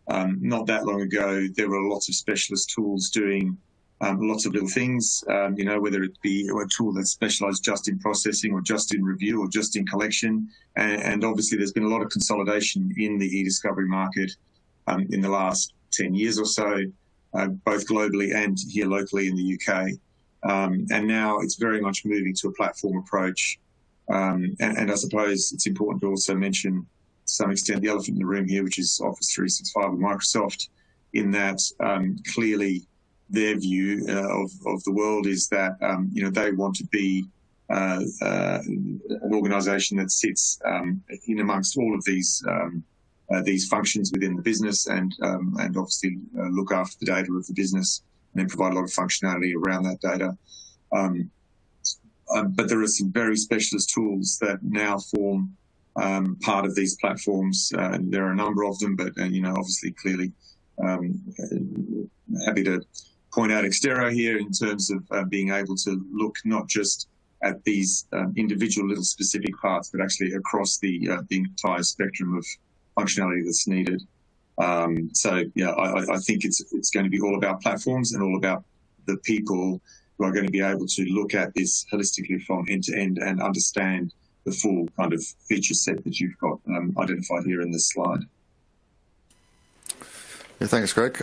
not that long ago, there were lots of specialist tools doing lots of little things, whether it be a tool that's specialized just in processing or just in review or just in collection. And obviously, there's been a lot of consolidation in the e-discovery market in the last 10 years or so, both globally and here locally in the UK. And now it's very much moving to a platform approach. And I suppose it's important to also mention, to some extent, the elephant in the room here, which is Office 365 and Microsoft, in that clearly their view of the world is that, they want to be an organization that sits in amongst all of these functions within the business and obviously look after the data of the business and then provide a lot of functionality around that data. But there are some very specialist tools that now form part of these platforms. And there are a number of them, but obviously clearly happy to point out Extero here in terms of being able to look not just at these individual little specific parts, but actually across the entire spectrum of functionality that's needed. So yeah, I think it's going to be all about platforms and all about the people who are going to be able to look at this holistically from end to end and understand the full kind of feature set that you've got identified here in this slide. Yeah, thanks, Greg.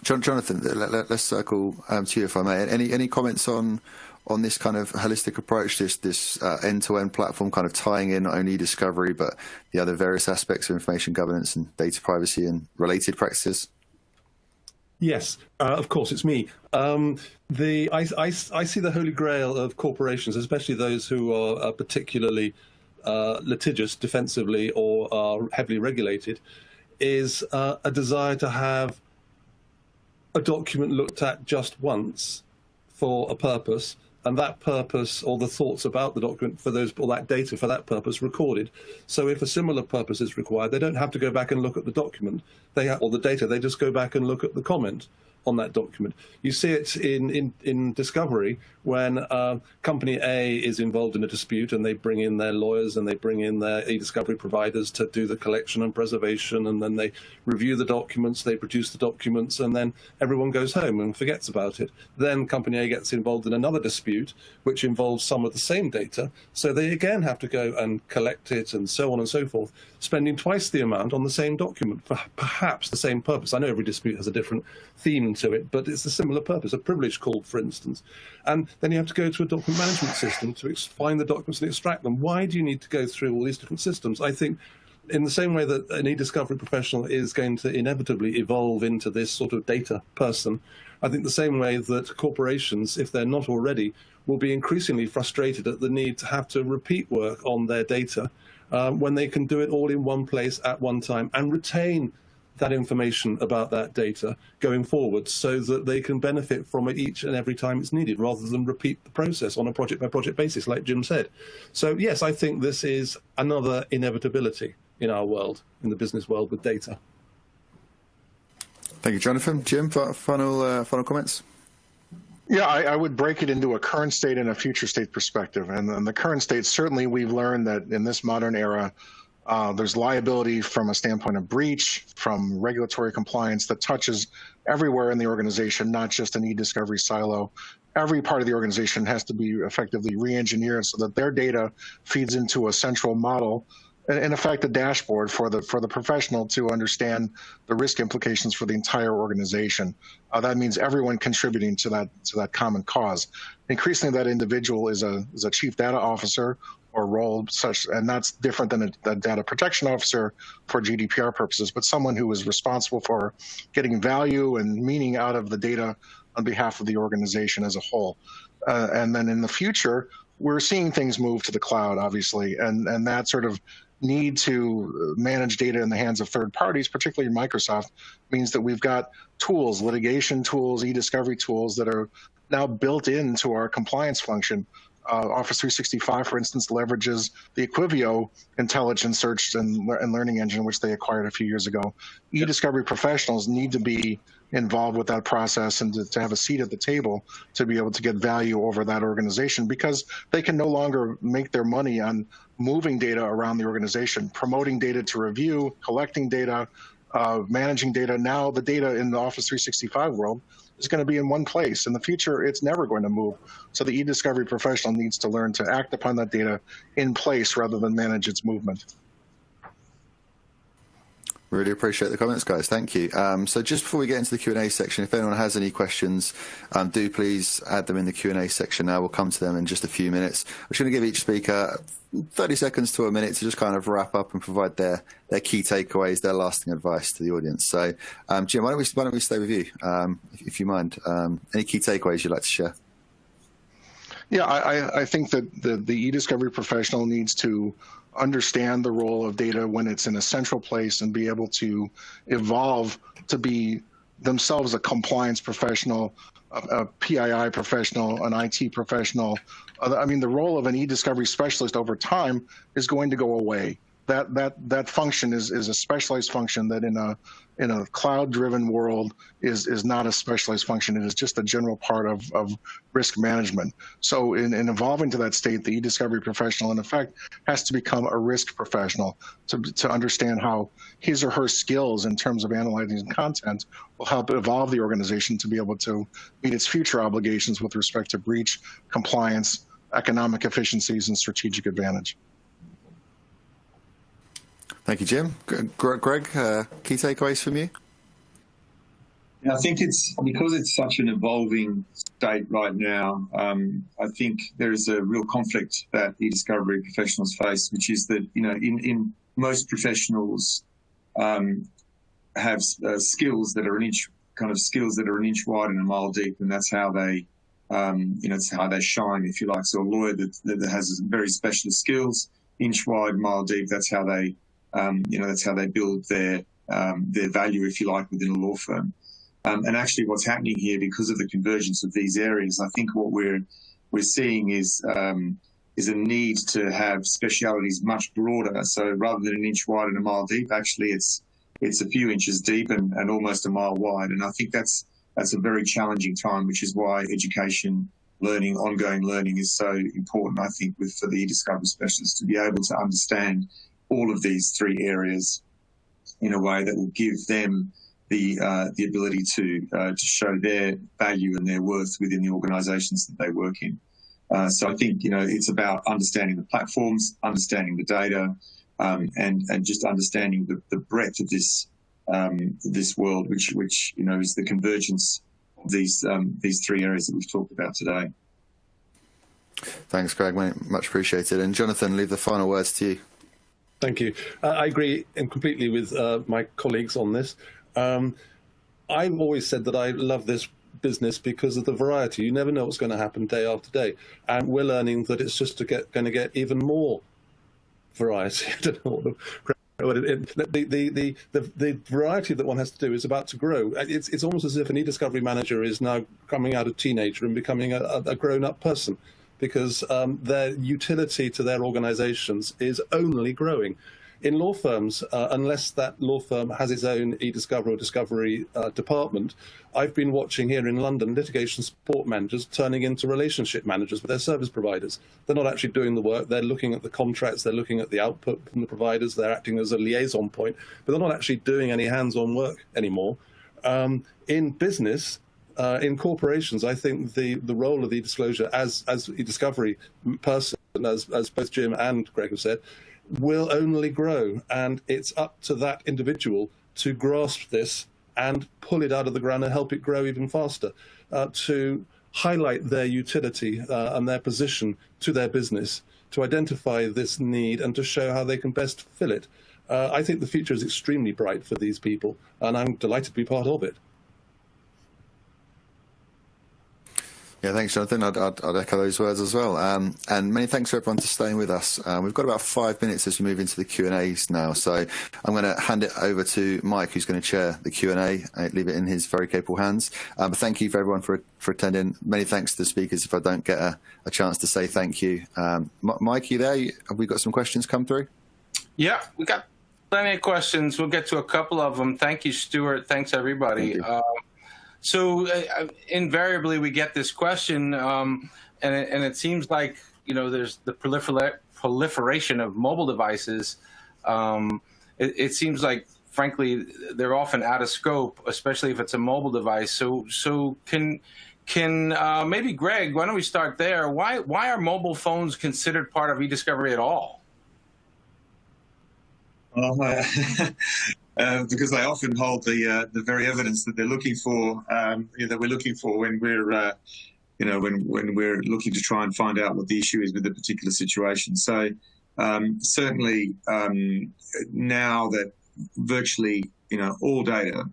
Jonathan, let's circle to you, if I may. Any comments on this kind of holistic approach, this end-to-end platform kind of tying in not only discovery, but the other various aspects of information governance and data privacy and related practices? Yes, of course, it's me. I see the holy grail of corporations, especially those who are particularly litigious defensively or are heavily regulated, is a desire to have a document looked at just once for a purpose, and that purpose or the thoughts about the document for those or that data for that purpose recorded. So if a similar purpose is required, they don't have to go back and look at the document or the data. They just go back and look at the comment on that document. You see it in discovery when company A is involved in a dispute and they bring in their lawyers and they bring in their e-discovery providers to do the collection and preservation, and then they review the documents, they produce the documents, and then everyone goes home and forgets about it. Then company A gets involved in another dispute which involves some of the same data, so they again have to go and collect it and so on and so forth, spending twice the amount on the same document for perhaps the same purpose. I know every dispute has a different theme to it, but it's a similar purpose, a privilege call, for instance. And then you have to go to a document management system to find the documents and extract them. Why do you need to go through all these different systems? I think in the same way that an e-discovery professional is going to inevitably evolve into this sort of data person, I think the same way that corporations, if they're not already, will be increasingly frustrated at the need to have to repeat work on their data when they can do it all in one place at one time and retain that information about that data going forward so that they can benefit from it each and every time it's needed, rather than repeat the process on a project-by-project basis, like Jim said. So yes, I think this is another inevitability in our world, in the business world, with data. Thank you, Jonathan. Jim, final comments? Yeah, I would break it into a current state and a future state perspective. And the current state, certainly we've learned that in this modern era, there's liability from a standpoint of breach, from regulatory compliance that touches everywhere in the organization, not just an e-discovery silo. Every part of the organization has to be effectively re-engineered so that their data feeds into a central model, in effect, a dashboard for the professional to understand the risk implications for the entire organization. That means everyone contributing to that common cause. Increasingly, that individual is a chief data officer or role such, and that's different than a data protection officer for GDPR purposes, but someone who is responsible for getting value and meaning out of the data on behalf of the organization as a whole. And then in the future, we're seeing things move to the cloud, obviously, and that sort of need to manage data in the hands of third parties, particularly Microsoft, means that we've got tools, litigation tools, e-discovery tools that are now built into our compliance function. Office 365, for instance, leverages the Equivio intelligent search and learning engine, which they acquired a few years ago. E-discovery professionals need to be involved with that process and to have a seat at the table to be able to get value over that organization, because they can no longer make their money on moving data around the organization, promoting data to review, collecting data, managing data. Now the data in the Office 365 world is going to be in one place. In the future, it's never going to move. So the e-discovery professional needs to learn to act upon that data in place rather than manage its movement. Really appreciate the comments, guys. Thank you. So just before we get into the Q&A section, if anyone has any questions, do please add them in the Q&A section now. We'll come to them in just a few minutes. I'm just going to give each speaker 30 seconds to a minute to just kind of wrap up and provide their key takeaways, their lasting advice to the audience. So, Jim, why don't we stay with you, if you mind? Any key takeaways you'd like to share? Yeah, I think that the e-discovery professional needs to understand the role of data when it's in a central place and be able to evolve to be themselves a compliance professional, a PII professional, an IT professional. I mean, the role of an e-discovery specialist over time is going to go away. That function is a specialized function that in a cloud-driven world is not a specialized function. It is just a general part of risk management. So in evolving to that state, the e-discovery professional, in effect, has to become a risk professional to understand how his or her skills in terms of analyzing content will help evolve the organization to be able to meet its future obligations with respect to breach, compliance, economic efficiencies, and strategic advantage. Thank you, Jim. Greg, key takeaways from you? I think it's because it's such an evolving state right now. I think there is a real conflict that e-discovery professionals face, which is that, you know, in most professionals have skills that are an inch wide and a mile deep, and that's how they, it's how they shine, if you like. So a lawyer that has very specialist skills, inch wide, mile deep, that's how they that's how they build their value, if you like, within a law firm. And actually what's happening here, because of the convergence of these areas, I think what we're seeing is a need to have specialities much broader. So rather than an inch wide and a mile deep, actually it's a few inches deep and almost a mile wide. And I think that's that's a very challenging time, which is why education, learning, ongoing learning is so important, I think, for the e-discovery specialists to be able to understand all of these three areas in a way that will give them the ability to show their value and their worth within the organisations that they work in. So I think, it's about understanding the platforms, understanding the data, and just understanding the breadth of this world, which is the convergence of these three areas that we've talked about today. Thanks, Greg. Much appreciated. And Jonathan, leave the final words to you. Thank you. I agree completely with my colleagues on this. I've always said that I love this business because of the variety. You never know what's going to happen day after day, and we're learning that it's just going to get even more variety. I don't know the variety that one has to do is about to grow. It's almost as if an e-discovery manager is now coming out of teenager and becoming a grown-up person, because their utility to their organizations is only growing. In law firms, unless that law firm has its own e-discovery or discovery department, I've been watching here in London litigation support managers turning into relationship managers with their service providers. They're not actually doing the work. They're looking at the contracts. They're looking at the output from the providers. They're acting as a liaison point, but they're not actually doing any hands-on work anymore. In business, in corporations, I think the role of the e-disclosure as e-discovery person, as both Jim and Greg have said, will only grow, and it's up to that individual to grasp this and pull it out of the ground and help it grow even faster, to highlight their utility and their position to their business, to identify this need and to show how they can best fill it. I think the future is extremely bright for these people, and I'm delighted to be part of it. Yeah, thanks, Jonathan. I'd echo those words as well. And many thanks for everyone for staying with us. We've got about 5 minutes as we move into the Q&As now. So I'm going to hand it over to Mike, who's going to chair the Q&A. Leave it in his very capable hands. But thank you for everyone for attending. Many thanks to the speakers if I don't get a chance to say thank you. Mike, you there? Have we got some questions come through? Yeah, we got plenty of questions. We'll get to a couple of them. Thank you, Stuart. Thanks, everybody. Thank you. So invariably we get this question, and it seems like, there's the proliferation of mobile devices. It seems like, frankly, they're often out of scope, especially if it's a mobile device. So can maybe Greg, why don't we start there? Why are mobile phones considered part of e-discovery at all? Because they often hold the very evidence that they're looking for, that we're looking for when we're, when we're looking to try and find out what the issue is with a particular situation. So certainly now that virtually, all data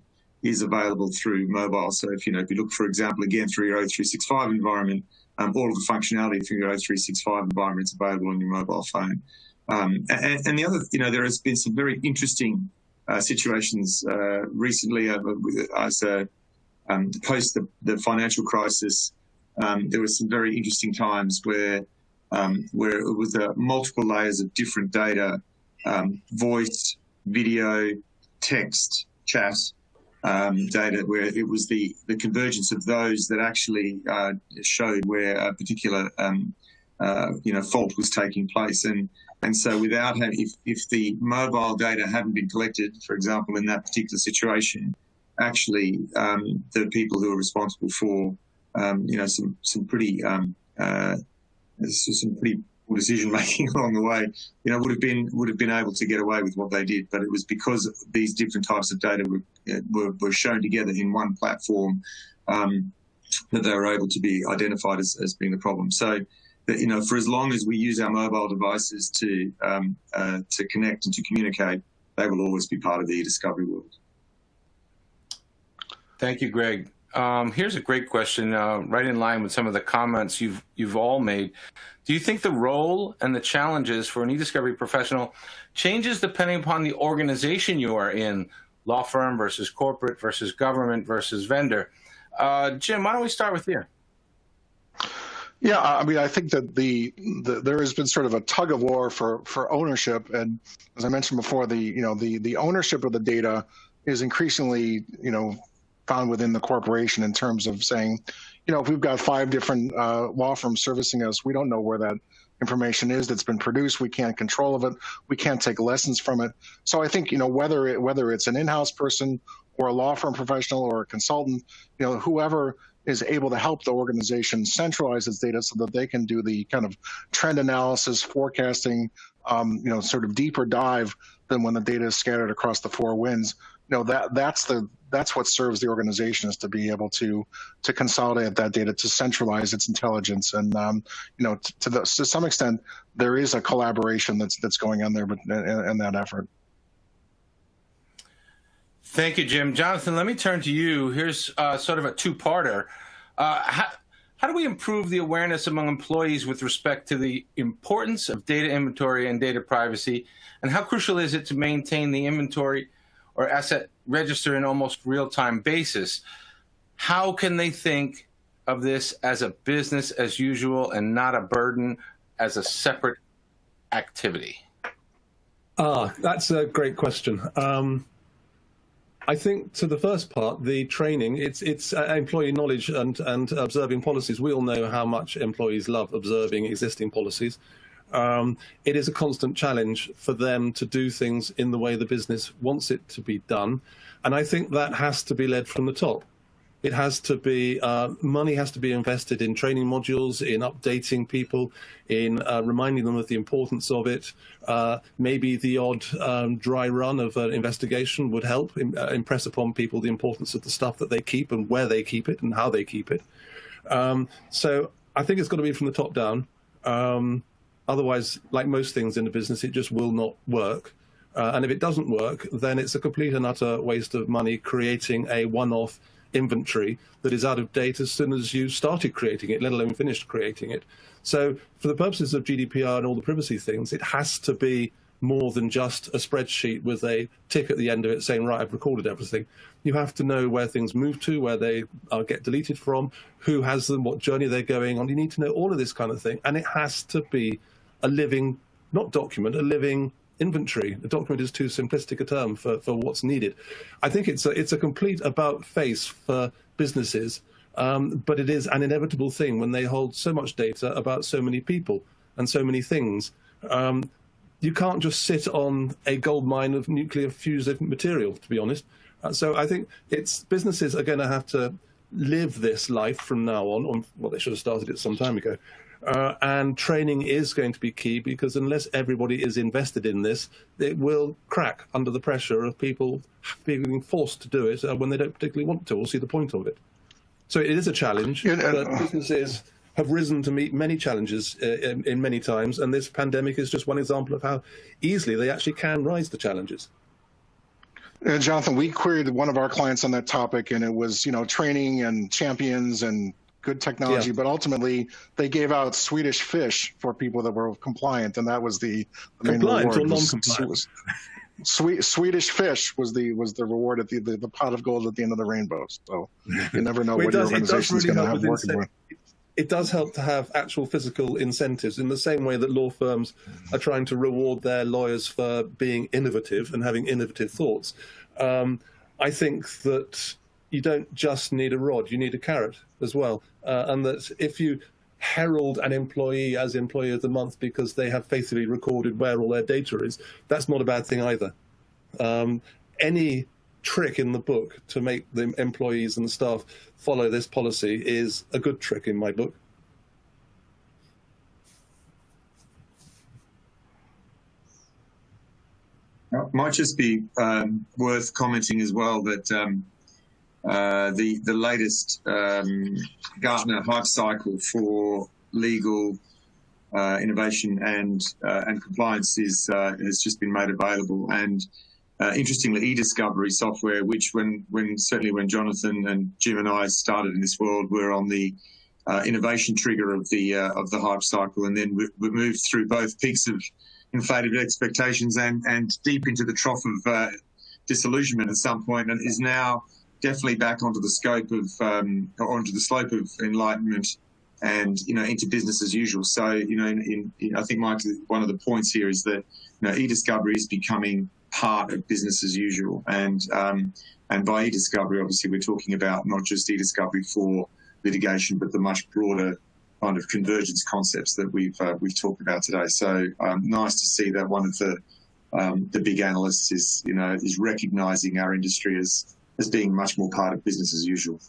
is available through mobile. So if you look, for example, again through your O365 environment, all of the functionality through your O365 environment is available on your mobile phone. And the other, there has been some very interesting situations recently as post the financial crisis. There were some very interesting times where it was multiple layers of different data, voice, video, text, chat data, where it was the convergence of those that actually showed where a particular fault was taking place. And so without if the mobile data hadn't been collected, for example, in that particular situation, actually the people who are responsible for some pretty poor decision making along the way, would have been able to get away with what they did. But it was because these different types of data were shown together in one platform that they were able to be identified as being the problem. So for as long as we use our mobile devices to connect and to communicate, they will always be part of the e-discovery world. Thank you, Greg. Here's a great question, right in line with some of the comments you've all made. Do you think the role and the challenges for an e-discovery professional changes depending upon the organization you are in, law firm versus corporate versus government versus vendor? Jim, why don't we start with you? Yeah, I mean, I think that there has been sort of a tug of war for ownership, and as I mentioned before, the ownership of the data is increasingly found within the corporation in terms of saying, if we've got 5 different law firms servicing us, we don't know where that information is that's been produced. We can't control of it. We can't take lessons from it. So I think, whether it's an in-house person or a law firm professional or a consultant, whoever is able to help the organization centralize its data so that they can do the kind of trend analysis, forecasting, sort of deeper dive than when the data is scattered across the 4 winds. That's what serves the organization, is to be able to consolidate that data, to centralize its intelligence, and to some extent there is a collaboration that's going on there, but in that effort. Thank you, Jim. Jonathan, let me turn to you. Here's sort of a two-parter. How do we improve the awareness among employees with respect to the importance of data inventory and data privacy? And how crucial is it to maintain the inventory or asset register in almost real-time basis? How can they think of this as a business as usual and not a burden, as a separate activity? That's a great question. I think to the first part, the training, it's employee knowledge and observing policies. We all know how much employees love observing existing policies. It is a constant challenge for them to do things in the way the business wants it to be done. And I think that has to be led from the top. It has to be, money has to be invested in training modules, in updating people, in reminding them of the importance of it. Maybe the odd dry run of an investigation would help impress upon people the importance of the stuff that they keep and where they keep it and how they keep it. So I think it's got to be from the top down. Otherwise, like most things in the business, it just will not work. And if it doesn't work, then it's a complete and utter waste of money creating a one-off inventory that is out of date as soon as you started creating it, let alone finished creating it. So for the purposes of GDPR and all the privacy things, it has to be more than just a spreadsheet with a tick at the end of it saying, right, I've recorded everything. You have to know where things move to, where they get deleted from, who has them, what journey they're going on. You need to know all of this kind of thing. And it has to be a living, not document, a living inventory. A document is too simplistic a term for what's needed. I think it's a complete about face for businesses, but it is an inevitable thing when they hold so much data about so many people and so many things. You can't just sit on a gold mine of nuclear fusive material, to be honest. So I think businesses are going to have to live this life from now on. Well, they should have started it some time ago. And training is going to be key, because unless everybody is invested in this, it will crack under the pressure of people being forced to do it when they don't particularly want to or see the point of it. So it is a challenge, but businesses have risen to meet many challenges in many times, and this pandemic is just one example of how easily they actually can rise to challenges. Jonathan, we queried one of our clients on that topic, and it was, training and champions and good technology, but ultimately they gave out Swedish fish for people that were compliant, and that was the main reward. Compliant or non-compliant? Swedish fish was the reward at the pot of gold at the end of the rainbow. So you never know what your organization is going to have working with. It does help to have actual physical incentives, in the same way that law firms are trying to reward their lawyers for being innovative and having innovative thoughts. I think that you don't just need a rod, you need a carrot as well. And that if you herald an employee as Employee of the Month because they have faithfully recorded where all their data is, that's not a bad thing either. Any trick in the book to make the employees and the staff follow this policy is a good trick in my book. It might just be worth commenting as well that the latest Gartner Hype Cycle for legal innovation and compliance has just been made available. And interestingly, e-discovery software, which certainly when Jonathan and Jim and I started in this world, were on the innovation trigger of the Hype Cycle, and then we moved through both peaks of inflated expectations and deep into the trough of disillusionment at some point, and is now definitely back onto the scope of onto the slope of enlightenment and into business as usual. So I think, Mike, one of the points here is that e-discovery is becoming part of business as usual. And by e-discovery, obviously, we're talking about not just e-discovery for litigation, but the much broader kind of convergence concepts that we've talked about today. So nice to see that one of the big analysts is recognising our industry as being much more part of business as usual.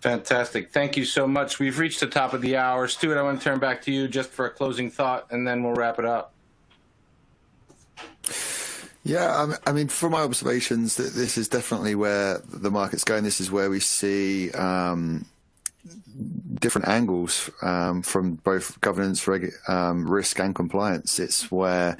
Fantastic. Thank you so much. We've reached the top of the hour. Stuart, I want to turn back to you just for a closing thought, and then we'll wrap it up. Yeah, I mean, from my observations, this is definitely where the market's going. This is where we see different angles from both governance, risk, and compliance. It's where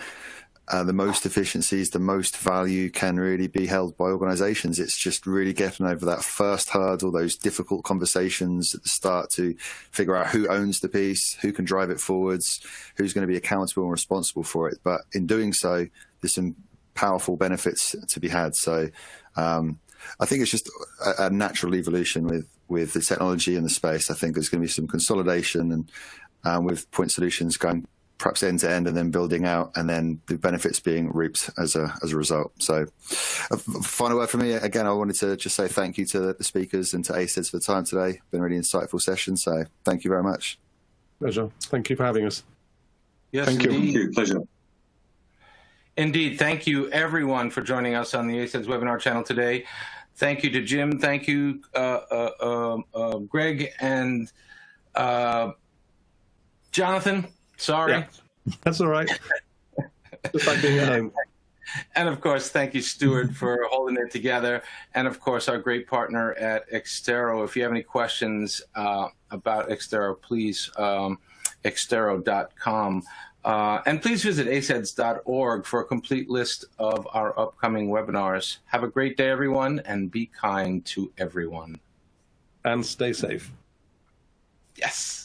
the most efficiencies, the most value can really be held by organizations. It's just really getting over that first hurdle, those difficult conversations at the start to figure out who owns the piece, who can drive it forwards, who's going to be accountable and responsible for it. But in doing so, there's some powerful benefits to be had. So I think it's just a natural evolution with the technology in the space. I think there's going to be some consolidation and with point solutions going perhaps end to end and then building out, and then the benefits being reaped as a result. So a final word for me, again, I wanted to just say thank you to the speakers and to ACEDS for the time today. Been a really insightful session, so thank you very much. Pleasure. Thank you for having us. Yes, Thank you. indeed. Thank you. Pleasure. Indeed. Thank you, everyone, for joining us on the ACEDS webinar channel today. Thank you to Jim. Thank you, Greg, and Jonathan. Sorry. Yeah, that's all right. Just like being at home. And of course, thank you, Stuart, for holding it together. And of course, our great partner at Extero. If you have any questions about Extero, please, extero.com. And please visit aceds.org for a complete list of our upcoming webinars. Have a great day, everyone, and be kind to everyone. And stay safe. Yes.